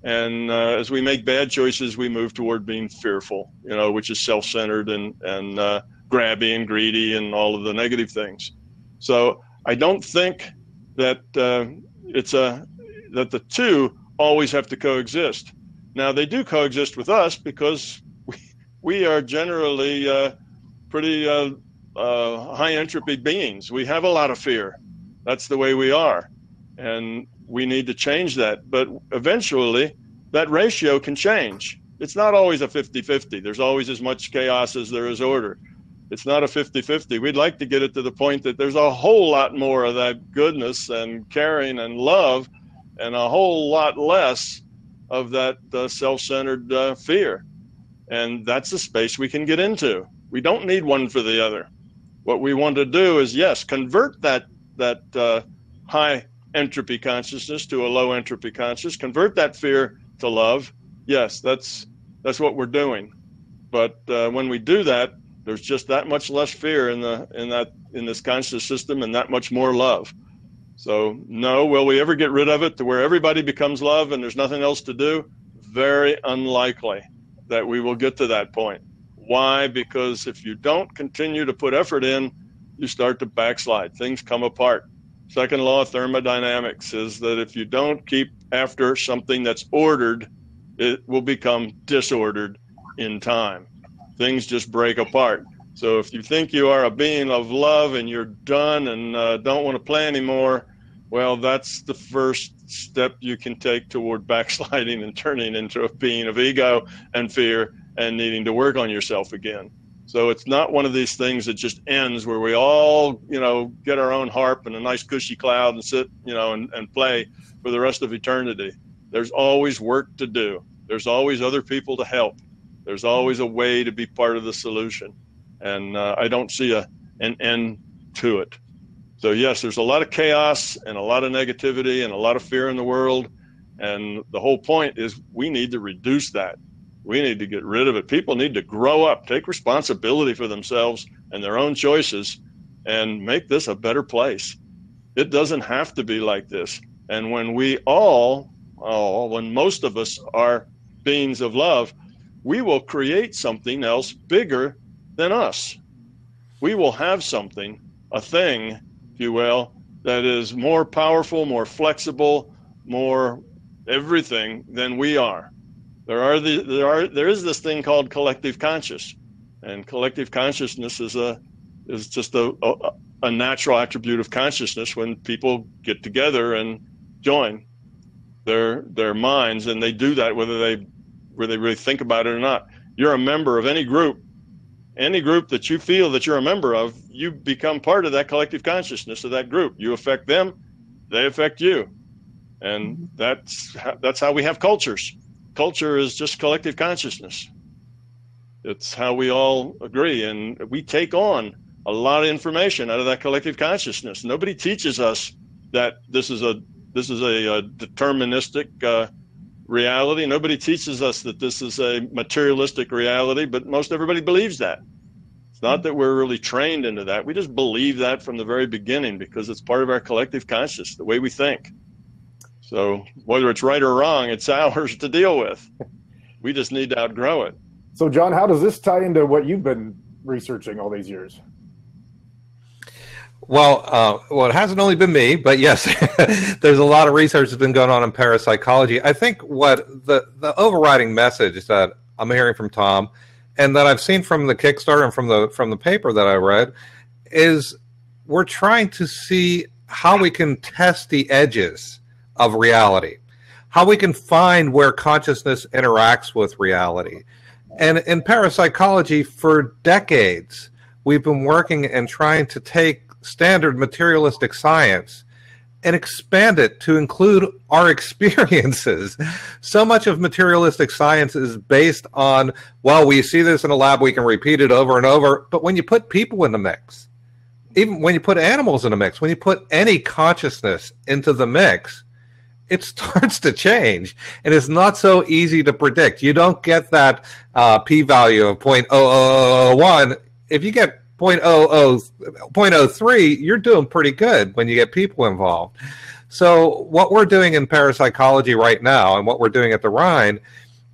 C: And as we make bad choices, we move toward being fearful, which is self-centered and grabby and greedy and all of the negative things. So I don't think that that the two always have to coexist. Now they do coexist with us because we are generally pretty high entropy beings. We have a lot of fear. That's the way we are. And we need to change that. But eventually that ratio can change. It's not always a 50-50. There's always as much chaos as there is order. It's not a 50-50. We'd like to get it to the point that there's a whole lot more of that goodness and caring and love and a whole lot less of that self-centered fear. And that's a space we can get into. We don't need one for the other. What we want to do is, yes, convert that high entropy consciousness to a low entropy consciousness, convert that fear to love. Yes, that's what we're doing. But when we do that, there's just that much less fear in this conscious system and that much more love. So no, will we ever get rid of it to where everybody becomes love and there's nothing else to do? Very unlikely that we will get to that point. Why? Because if you don't continue to put effort in, you start to backslide. Things come apart. Second law of thermodynamics is that if you don't keep after something that's ordered, it will become disordered in time. Things just break apart. So if you think you are a being of love and you're done and don't want to play anymore, well, that's the first step you can take toward backsliding and turning into a being of ego and fear and needing to work on yourself again. So it's not one of these things that just ends where we all, get our own harp and a nice cushy cloud and sit, and play for the rest of eternity. There's always work to do. There's always other people to help. There's always a way to be part of the solution. And I don't see an end to it. So yes, there's a lot of chaos and a lot of negativity and a lot of fear in the world. And the whole point is we need to reduce that. We need to get rid of it. People need to grow up, take responsibility for themselves and their own choices and make this a better place. It doesn't have to be like this. And when we when most of us are beings of love, we will create something else bigger than us. We will have something, a thing, if you will, that is more powerful, more flexible, more everything than we are. There is this thing called collective conscious, and collective consciousness is just a natural attribute of consciousness when people get together and join their minds, and they do that whether they really think about it or not. You're a member of any group that you feel that you're a member of, you become part of that collective consciousness of that group. You affect them, they affect you. And that's how we have cultures. Culture is just collective consciousness. It's how we all agree, and we take on a lot of information out of that collective consciousness. Nobody teaches us that this is a deterministic reality. Nobody teaches us that this is a materialistic reality, but most everybody believes that. It's not that we're really trained into that. We just believe that from the very beginning because it's part of our collective consciousness, the way we think. So whether it's right or wrong, it's ours to deal with. We just need to outgrow it.
A: So John, how does this tie into what you've been researching all these years?
B: Well, it hasn't only been me, but yes, there's a lot of research that's been going on in parapsychology. I think what the overriding message that I'm hearing from Tom, and that I've seen from the Kickstarter and from the paper that I read, is we're trying to see how we can test the edges of reality, how we can find where consciousness interacts with reality. And in parapsychology, for decades, we've been working and trying to take standard materialistic science and expand it to include our experiences. So much of materialistic science is based on, well, we see this in a lab, we can repeat it over and over. But when you put people in the mix, even when you put animals in the mix, when you put any consciousness into the mix, it starts to change. And it's not so easy to predict. You don't get that p-value of 0.0001. If you get 0.03, you're doing pretty good when you get people involved. So what we're doing in parapsychology right now, and what we're doing at the Rhine,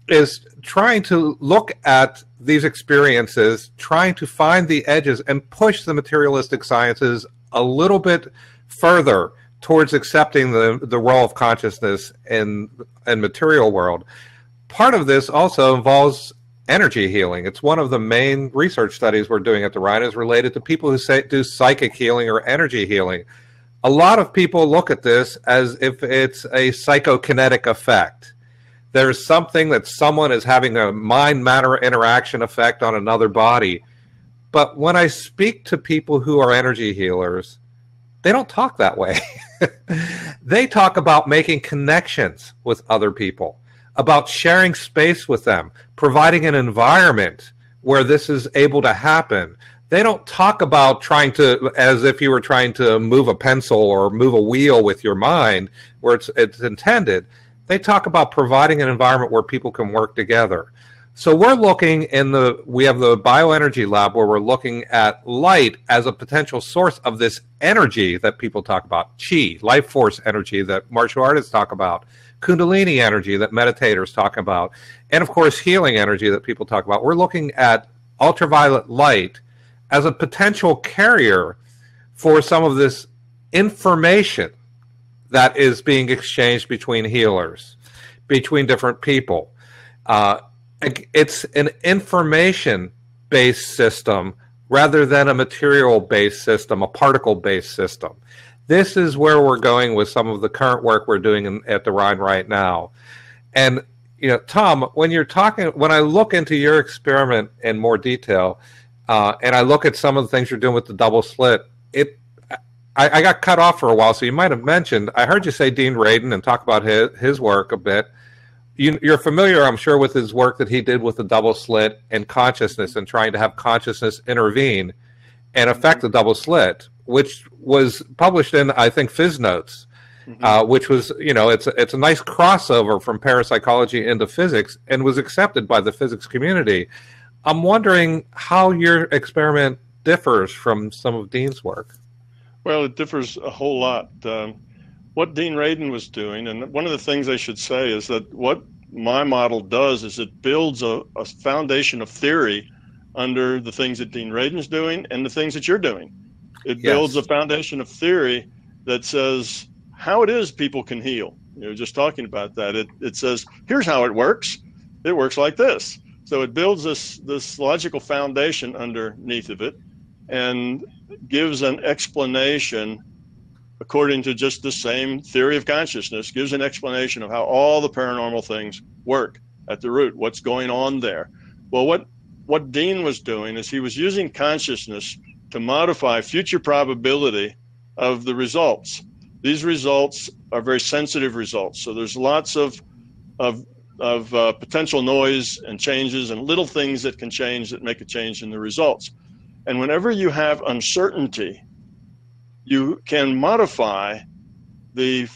B: is trying to look at these experiences, trying to find the edges and push the materialistic sciences a little bit further towards accepting the role of consciousness in material world. Part of this also involves energy healing. It's one of the main research studies we're doing at the Rhine is related to people who do psychic healing or energy healing. A lot of people look at this as if it's a psychokinetic effect. There's something that someone is having a mind-matter interaction effect on another body. But when I speak to people who are energy healers, they don't talk that way. They talk about making connections with other people, about sharing space with them, providing an environment where this is able to happen. They don't talk about trying to, as if you were trying to move a pencil or move a wheel with your mind where it's intended. They talk about providing an environment where people can work together. So we're looking we have the bioenergy lab where we're looking at light as a potential source of this energy that people talk about, chi, life force energy that martial artists talk about, Kundalini energy that meditators talk about, and of course healing energy that people talk about. We're looking at ultraviolet light as a potential carrier for some of this information that is being exchanged between healers, between different people. It's an information-based system rather than a material-based system, a particle-based system. This is where we're going with some of the current work we're doing at the Rhine right now. And, Tom, when I look into your experiment in more detail, and I look at some of the things you're doing with the double slit, I got cut off for a while, so you might have mentioned, I heard you say Dean Radin and talk about his work a bit. You're familiar, I'm sure, with his work that he did with the double slit and consciousness and trying to have consciousness intervene and affect the double slit, which was published in, I think, Phys Notes, which was, it's a nice crossover from parapsychology into physics and was accepted by the physics community. I'm wondering how your experiment differs from some of Dean's work.
C: Well, it differs a whole lot. What Dean Radin was doing, and one of the things I should say is that what my model does is it builds a foundation of theory under the things that Dean Radin's doing and the things that you're doing. It builds a foundation of theory that says how it is people can heal. Just talking about that, it says, here's how it works. It works like this. So it builds this logical foundation underneath of it and gives an explanation according to just the same theory of consciousness, gives an explanation of how all the paranormal things work at the root, what's going on there. Well, what Dean was doing is he was using consciousness to modify future probability of the results. These results are very sensitive results. So there's lots of potential noise and changes and little things that can change that make a change in the results. And whenever you have uncertainty, you can modify the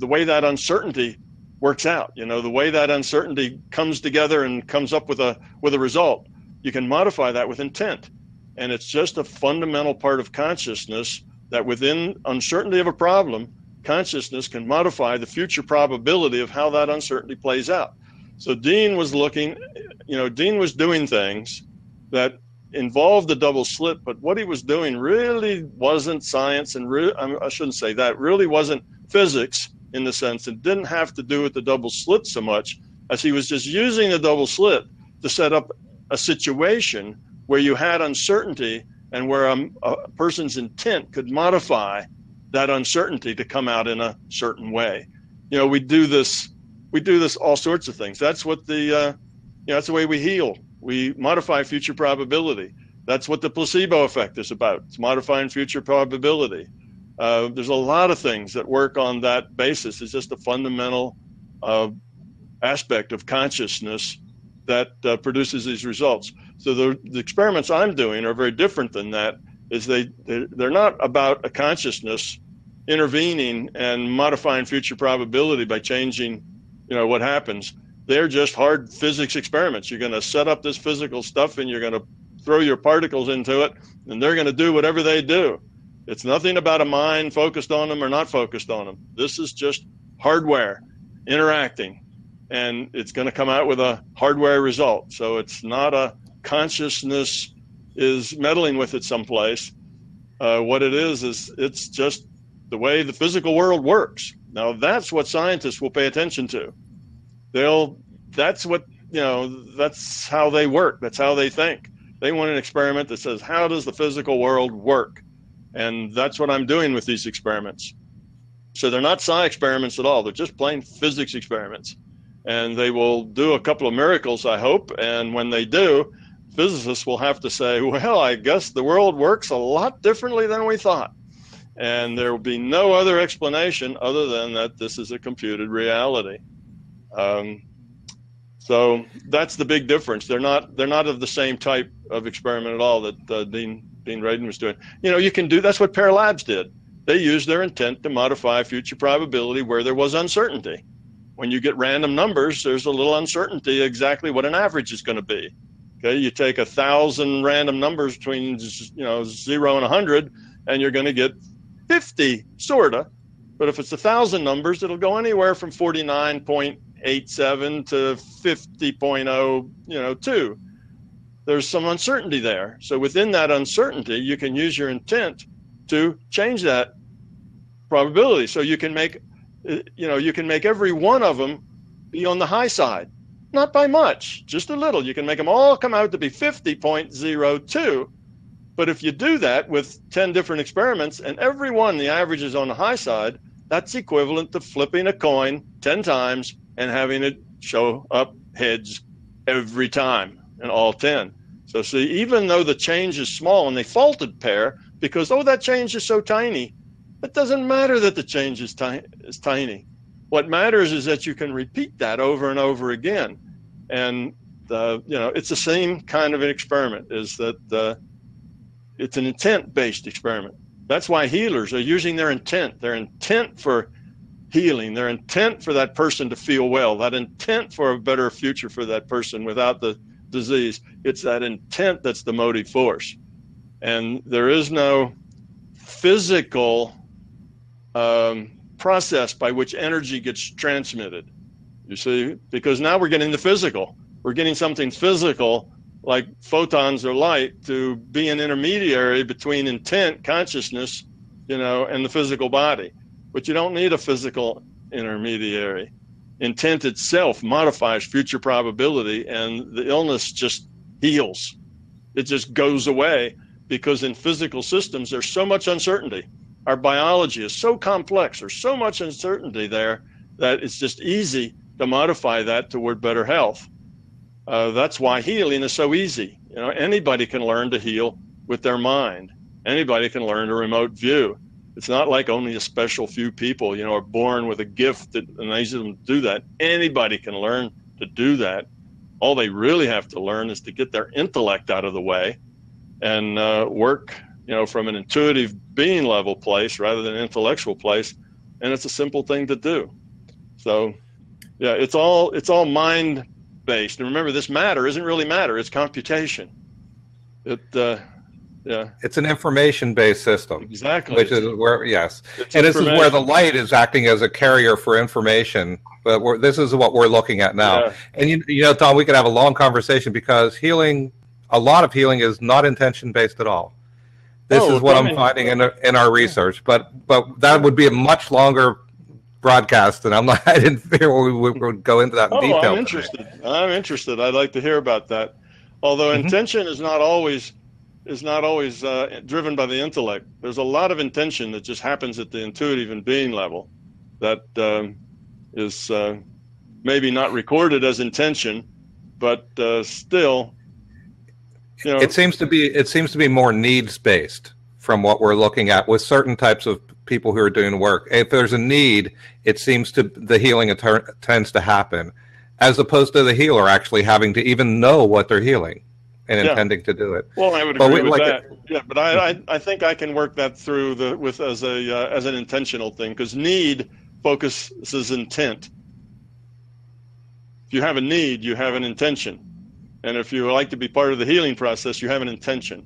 C: way that uncertainty works out. The way that uncertainty comes together and comes up with a result. You can modify that with intent. And it's just a fundamental part of consciousness that within uncertainty of a problem, consciousness can modify the future probability of how that uncertainty plays out. So Dean was Dean was doing things that involved the double slit, but what he was doing really wasn't science, and I shouldn't say that, really wasn't physics in the sense it didn't have to do with the double slit so much as he was just using the double slit to set up a situation where you had uncertainty and where a person's intent could modify that uncertainty to come out in a certain way. We do this all sorts of things. That's what that's the way we heal. We modify future probability. That's what the placebo effect is about. It's modifying future probability. There's a lot of things that work on that basis. It's just a fundamental aspect of consciousness that produces these results. So the experiments I'm doing are very different than that. They're not about a consciousness intervening and modifying future probability by changing, what happens. They're just hard physics experiments. You're going to set up this physical stuff and you're going to throw your particles into it, and they're going to do whatever they do. It's nothing about a mind focused on them or not focused on them. This is just hardware interacting, and it's going to come out with a hardware result. So it's not a consciousness is meddling with it someplace. What it is it's just the way the physical world works. Now that's what scientists will pay attention to. That's how they work. That's how they think. They want an experiment that says, how does the physical world work? And that's what I'm doing with these experiments. So they're not psi experiments at all. They're just plain physics experiments. And they will do a couple of miracles, I hope. And when they do, physicists will have to say, well, I guess the world works a lot differently than we thought. And there will be no other explanation other than that this is a computed reality. So that's the big difference. They're not of the same type of experiment at all that Dean Radin was doing. You can do, that's what Pear Labs did. They used their intent to modify future probability where there was uncertainty. When you get random numbers, there's a little uncertainty exactly what an average is going to be. Okay, you take 1,000 random numbers between 0 and 100, and you're going to get 50, sorta. But if it's 1,000 numbers, it'll go anywhere from 49.87 to 50.02. There's some uncertainty there. So within that uncertainty, you can use your intent to change that probability. So you can make, every one of them be on the high side, not by much, just a little. You can make them all come out to be 50.02. But if you do that with 10 different experiments and every one, the average is on the high side, that's equivalent to flipping a coin 10 times and having it show up heads every time in all 10. So see, even though the change is small, and they faulted Pear because, that change is so tiny, it doesn't matter that the change is tiny. What matters is that you can repeat that over and over again. And, it's the same kind of an experiment, is that it's an intent-based experiment. That's why healers are using their intent for healing, their intent for that person to feel well, that intent for a better future for that person without the disease. It's that intent that's the motive force. And there is no physical process by which energy gets transmitted, you see, because now we're getting the physical. We're getting something physical like photons or light to be an intermediary between intent, consciousness, and the physical body. But you don't need a physical intermediary. Intent itself modifies future probability, and the illness just heals. It just goes away, because in physical systems, there's so much uncertainty. Our biology is so complex. There's so much uncertainty there that it's just easy to modify that toward better health. That's why healing is so easy. Anybody can learn to heal with their mind. Anybody can learn a remote view. It's not like only a special few people, are born with a gift that enables them to do that. Anybody can learn to do that. All they really have to learn is to get their intellect out of the way and work, from an intuitive being level place rather than an intellectual place. And it's a simple thing to do. So yeah, it's all mind based. And remember, this matter isn't really matter, it's computation.
B: It's an information-based system.
C: Exactly.
B: Which is where, yes. And this is where the light is acting as a carrier for information. But this is what we're looking at now. Yeah. And, Tom, we could have a long conversation because a lot of healing is not intention-based at all. This is what I'm finding in our research. But that would be a much longer broadcast, and I didn't figure we would go into that in detail.
C: I'm interested. I'd like to hear about that. Although intention is not always driven by the intellect. There's a lot of intention that just happens at the intuitive and being level that is maybe not recorded as intention, but still,
B: it seems to be more needs based from what we're looking at with certain types of people who are doing work. If there's a need, it seems the healing tends to happen, as opposed to the healer actually having to even know what they're healing and intending to do it.
C: Well, I would agree with that. Yeah, but I think I can work that through as an intentional thing, because need focuses intent. If you have a need, you have an intention, and if you like to be part of the healing process, you have an intention.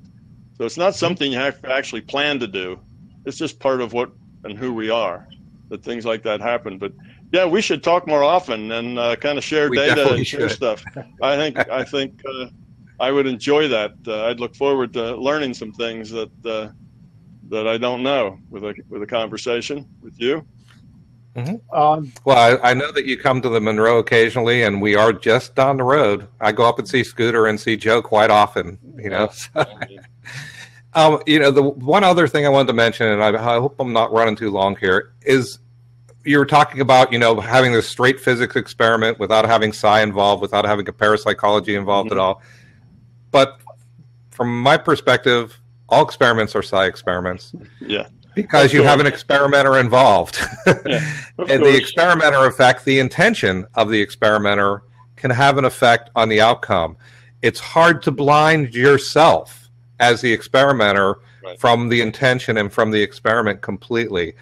C: So it's not something you have to actually plan to do. It's just part of what and who we are, that things like that happen. But yeah, we should talk more often and kind of share data and share stuff. I think I would enjoy that. I'd look forward to learning some things that I don't know with a conversation with you.
B: Well, I know that you come to the Monroe occasionally, and we are just down the road. I go up and see Scooter and see Joe quite often. The one other thing I wanted to mention, and I hope I'm not running too long here, is you were talking about, having this straight physics experiment without having psi involved, without having a parapsychology involved at all. But from my perspective, all experiments are psi experiments.
C: Yeah.
B: Because you have an experimenter involved. And the experimenter effect, the intention of the experimenter can have an effect on the outcome. It's hard to blind yourself as the experimenter from the intention and from the experiment completely.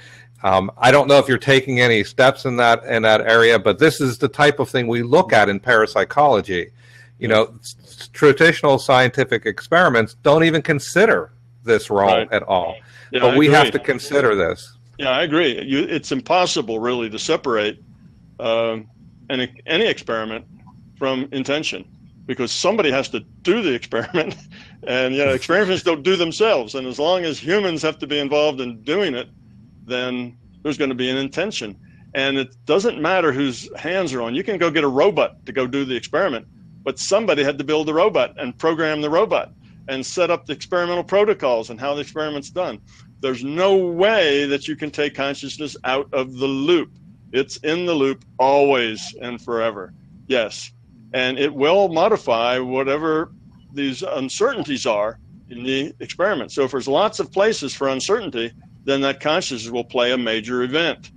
B: I don't know if you're taking any steps in that area, but this is the type of thing we look at in parapsychology. Traditional scientific experiments don't even consider this role at all. Yeah, but we have to consider this.
C: Yeah, I agree. It's impossible, really, to separate any experiment from intention, because somebody has to do the experiment, and experiments don't do themselves. And as long as humans have to be involved in doing it, then there's going to be an intention. And it doesn't matter whose hands are on. You can go get a robot to go do the experiment, but somebody had to build the robot and program the robot and set up the experimental protocols and how the experiment's done. There's no way that you can take consciousness out of the loop. It's in the loop always and forever. Yes. And it will modify whatever these uncertainties are in the experiment. So if there's lots of places for uncertainty, then that consciousness will play a major event.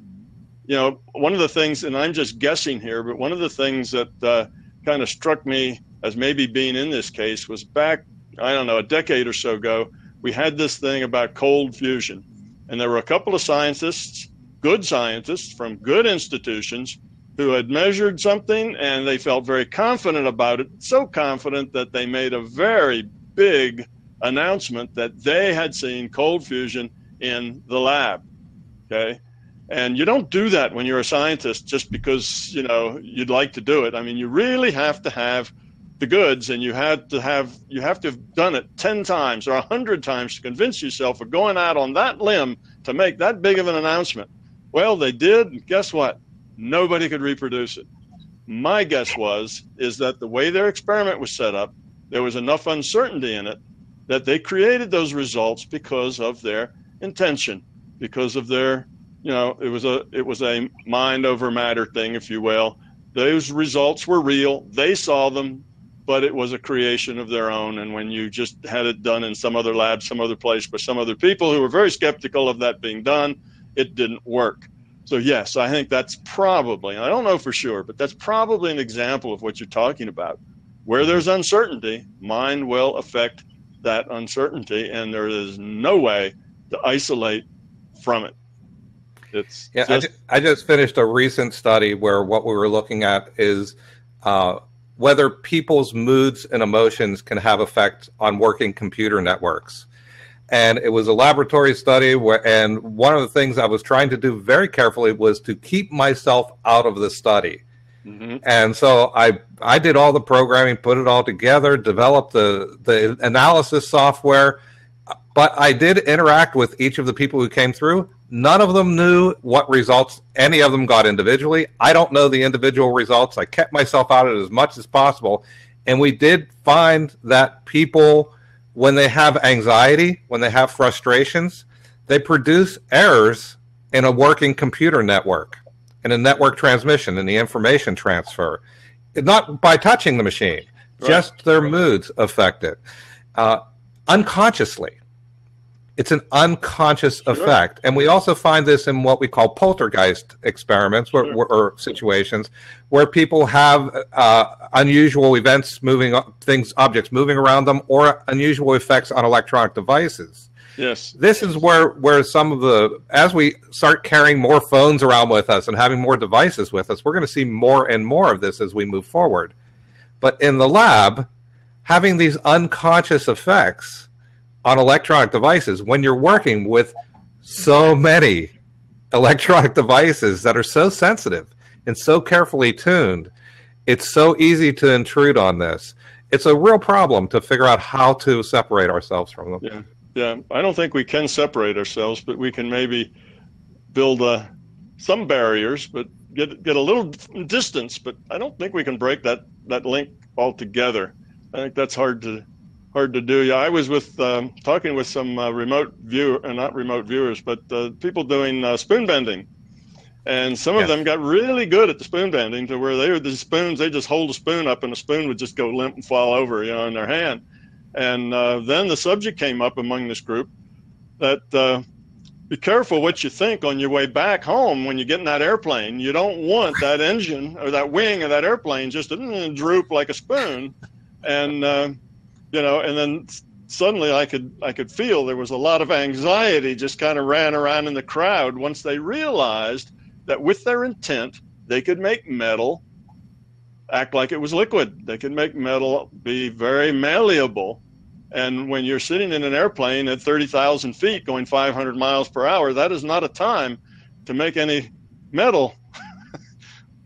C: One of the things, and I'm just guessing here, but one of the things that kind of struck me as maybe being in this case was back, I don't know, a decade or so ago, we had this thing about cold fusion. And there were a couple of scientists, good scientists from good institutions, who had measured something, and they felt very confident about it, so confident that they made a very big announcement that they had seen cold fusion in the lab. Okay. And you don't do that when you're a scientist just because, you'd like to do it. I mean, you really have to have the goods, and you have to have done it 10 times or 100 times to convince yourself of going out on that limb to make that big of an announcement. Well, they did, and guess what? Nobody could reproduce it. My guess is that the way their experiment was set up, there was enough uncertainty in it that they created those results because of their intention, because of their, it was a mind over matter thing, if you will. Those results were real. They saw them, but it was a creation of their own. And when you just had it done in some other lab, some other place, by some other people who were very skeptical of that being done, it didn't work. So yes, I think that's probably, I don't know for sure, but that's probably an example of what you're talking about. Where there's uncertainty, mind will affect that uncertainty, and there is no way to isolate from it. It's
B: I just finished a recent study where what we were looking at is whether people's moods and emotions can have effect on working computer networks. And it was a laboratory study and one of the things I was trying to do very carefully was to keep myself out of the study. Mm-hmm. And so I did all the programming, put it all together, developed the analysis software, but I did interact with each of the people who came through. None of them knew what results any of them got individually. I don't know the individual results. I kept myself out of it as much as possible. And we did find that people, when they have anxiety, when they have frustrations, they produce errors in a working computer network, in a network transmission, in the information transfer. Not by touching the machine, right. Just their moods affect it. Unconsciously. It's an unconscious effect. And we also find this in what we call poltergeist experiments or situations where people have unusual events objects moving around them, or unusual effects on electronic devices.
C: Yes.
B: This is where some of as we start carrying more phones around with us and having more devices with us, we're going to see more and more of this as we move forward. But in the lab, having these unconscious effects on electronic devices, when you're working with so many electronic devices that are so sensitive and so carefully tuned, it's so easy to intrude on this. It's a real problem to figure out how to separate ourselves from them.
C: Yeah. I don't think we can separate ourselves, but we can maybe build some barriers, but get a little distance. But I don't think we can break that link altogether. I think that's hard to do. Yeah, I was talking with some not remote viewers, but people doing spoon bending, and some of them got really good at the spoon bending to where the spoons, they just hold a spoon up and the spoon would just go limp and fall over, in their hand. And then the subject came up among this group that be careful what you think on your way back home when you get in that airplane. You don't want that engine or that wing of that airplane just to droop like a spoon, and and then suddenly I could feel there was a lot of anxiety just kind of ran around in the crowd once they realized that with their intent, they could make metal act like it was liquid. They could make metal be very malleable. And when you're sitting in an airplane at 30,000 feet going 500 miles per hour, that is not a time to make any metal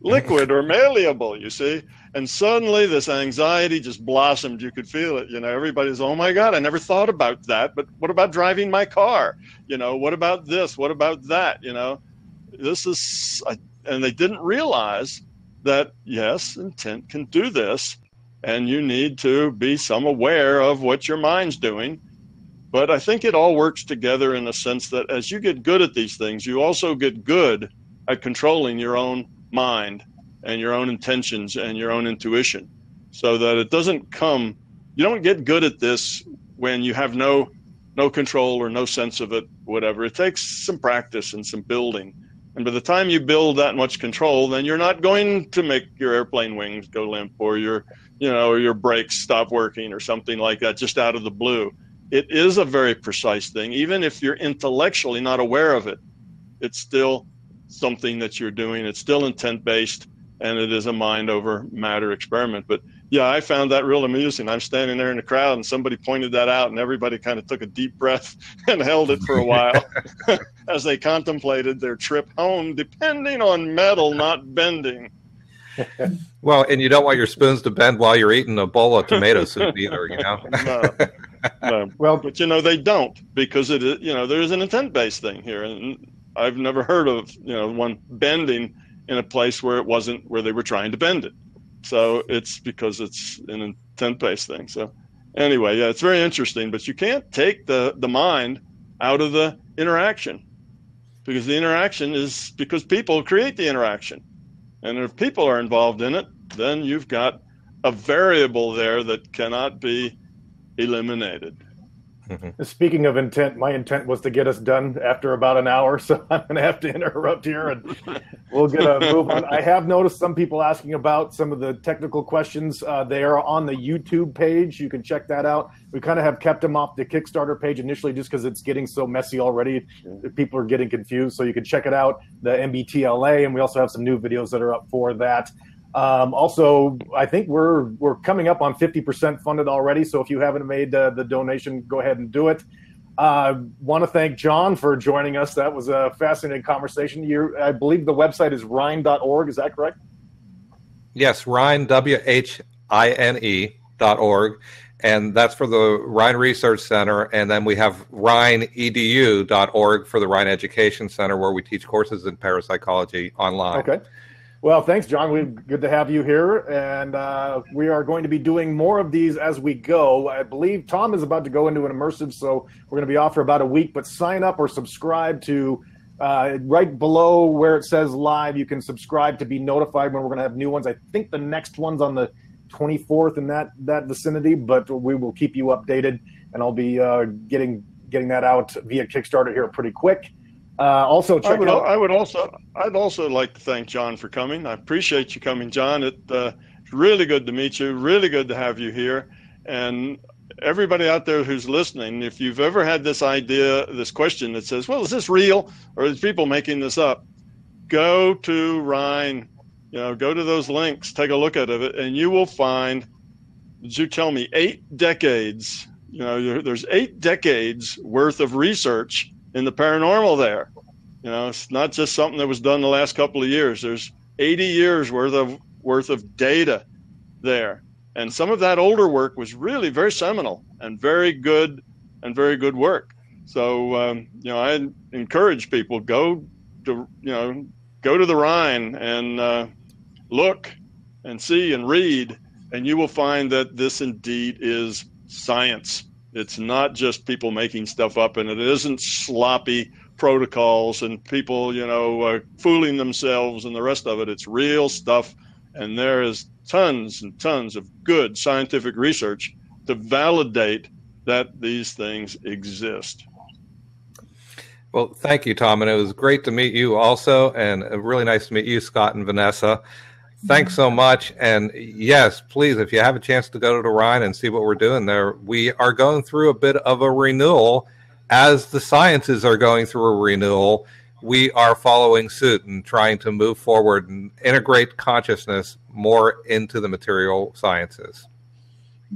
C: liquid or malleable, you see. And suddenly this anxiety just blossomed. You could feel it. Everybody's, oh my God, I never thought about that. But what about driving my car? What about this? What about that? This is, and they didn't realize that, yes, intent can do this. And you need to be some aware of what your mind's doing. But I think it all works together in a sense that as you get good at these things, you also get good at controlling your own mind and your own intentions and your own intuition, so that it doesn't come, you don't get good at this when you have no control or no sense of it, whatever. It takes some practice and some building. And by the time you build that much control, then you're not going to make your airplane wings go limp or your brakes stop working or something like that just out of the blue. It is a very precise thing. Even if you're intellectually not aware of it, it's still something that you're doing. It's still intent-based. And it is a mind over matter experiment. But yeah, I found that real amusing. I'm standing there in the crowd and somebody pointed that out and everybody kind of took a deep breath and held it for a while as they contemplated their trip home, depending on metal not bending.
B: Well, and you don't want your spoons to bend while you're eating a bowl of tomato soup either,
C: No. Well, but they don't, because there's an intent-based thing here. And I've never heard of, one bending in a place where it wasn't where they were trying to bend it. So it's because it's an intent-based thing. So anyway, yeah, it's very interesting, but you can't take the mind out of the interaction, because the interaction is because people create the interaction. And if people are involved in it, then you've got a variable there that cannot be eliminated.
A: Speaking of intent, my intent was to get us done after about an hour, so I'm going to have to interrupt here, and we'll get a move on. I have noticed some people asking about some of the technical questions. They are on the YouTube page. You can check that out. We kind of have kept them off the Kickstarter page initially just because it's getting so messy already. People are getting confused, so you can check it out, the MBTLA, and we also have some new videos that are up for that. Also, I think we're coming up on 50% funded already. So if you haven't made the donation, go ahead and do it. Want to thank John for joining us. That was a fascinating conversation. I believe the website is rhine.org. Is that correct?
B: Yes, Rhine, WHINE.org. And that's for the Rhine Research Center. And then we have rhineedu.org for the Rhine Education Center, where we teach courses in parapsychology online.
A: Okay. Well, thanks, John. Good to have you here. And we are going to be doing more of these as we go. I believe Tom is about to go into an immersive, so we're going to be off for about a week. But sign up or subscribe to right below where it says live. You can subscribe to be notified when we're going to have new ones. I think the next one's on the 24th in that vicinity, but we will keep you updated. And I'll be getting that out via Kickstarter here pretty quick. Also, check out.
C: I'd also like to thank John for coming. I appreciate you coming, John. It's really good to meet you. Really good to have you here. And everybody out there who's listening, if you've ever had this idea, this question that says, "Well, is this real, or is people making this up?" Go to Rhine. Go to those links. Take a look at it, and you will find. Did you tell me 8 decades? There's 8 decades worth of research in the paranormal there. It's not just something that was done the last couple of years. There's 80 years worth of data there. And some of that older work was really very seminal and very good work. So, I encourage people, go to the Rhine and look and see and read, and you will find that this indeed is science. It's not just people making stuff up, and it isn't sloppy protocols and people, fooling themselves and the rest of it. It's real stuff, and there is tons and tons of good scientific research to validate that these things exist.
B: Well, thank you, Tom, and it was great to meet you also, and really nice to meet you, Scott and Vanessa. Thanks so much. And yes, please, if you have a chance to go to Rhine and see what we're doing there, we are going through a bit of a renewal. As the sciences are going through a renewal, we are following suit and trying to move forward and integrate consciousness more into the material sciences.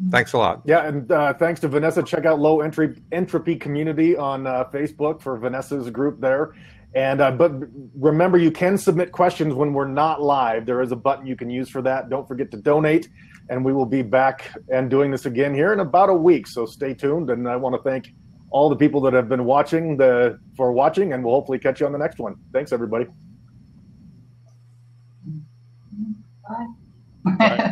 B: Thanks a lot.
A: Yeah, and thanks to Vanessa. Check out Low Entropy Community on Facebook for Vanessa's group there. And but remember, you can submit questions when we're not live. There is a button you can use for that. Don't forget to donate, and we will be back and doing this again here in about a week. So stay tuned, and I want to thank all the people that have been watching, and we'll hopefully catch you on the next one. Thanks, everybody.
D: Bye.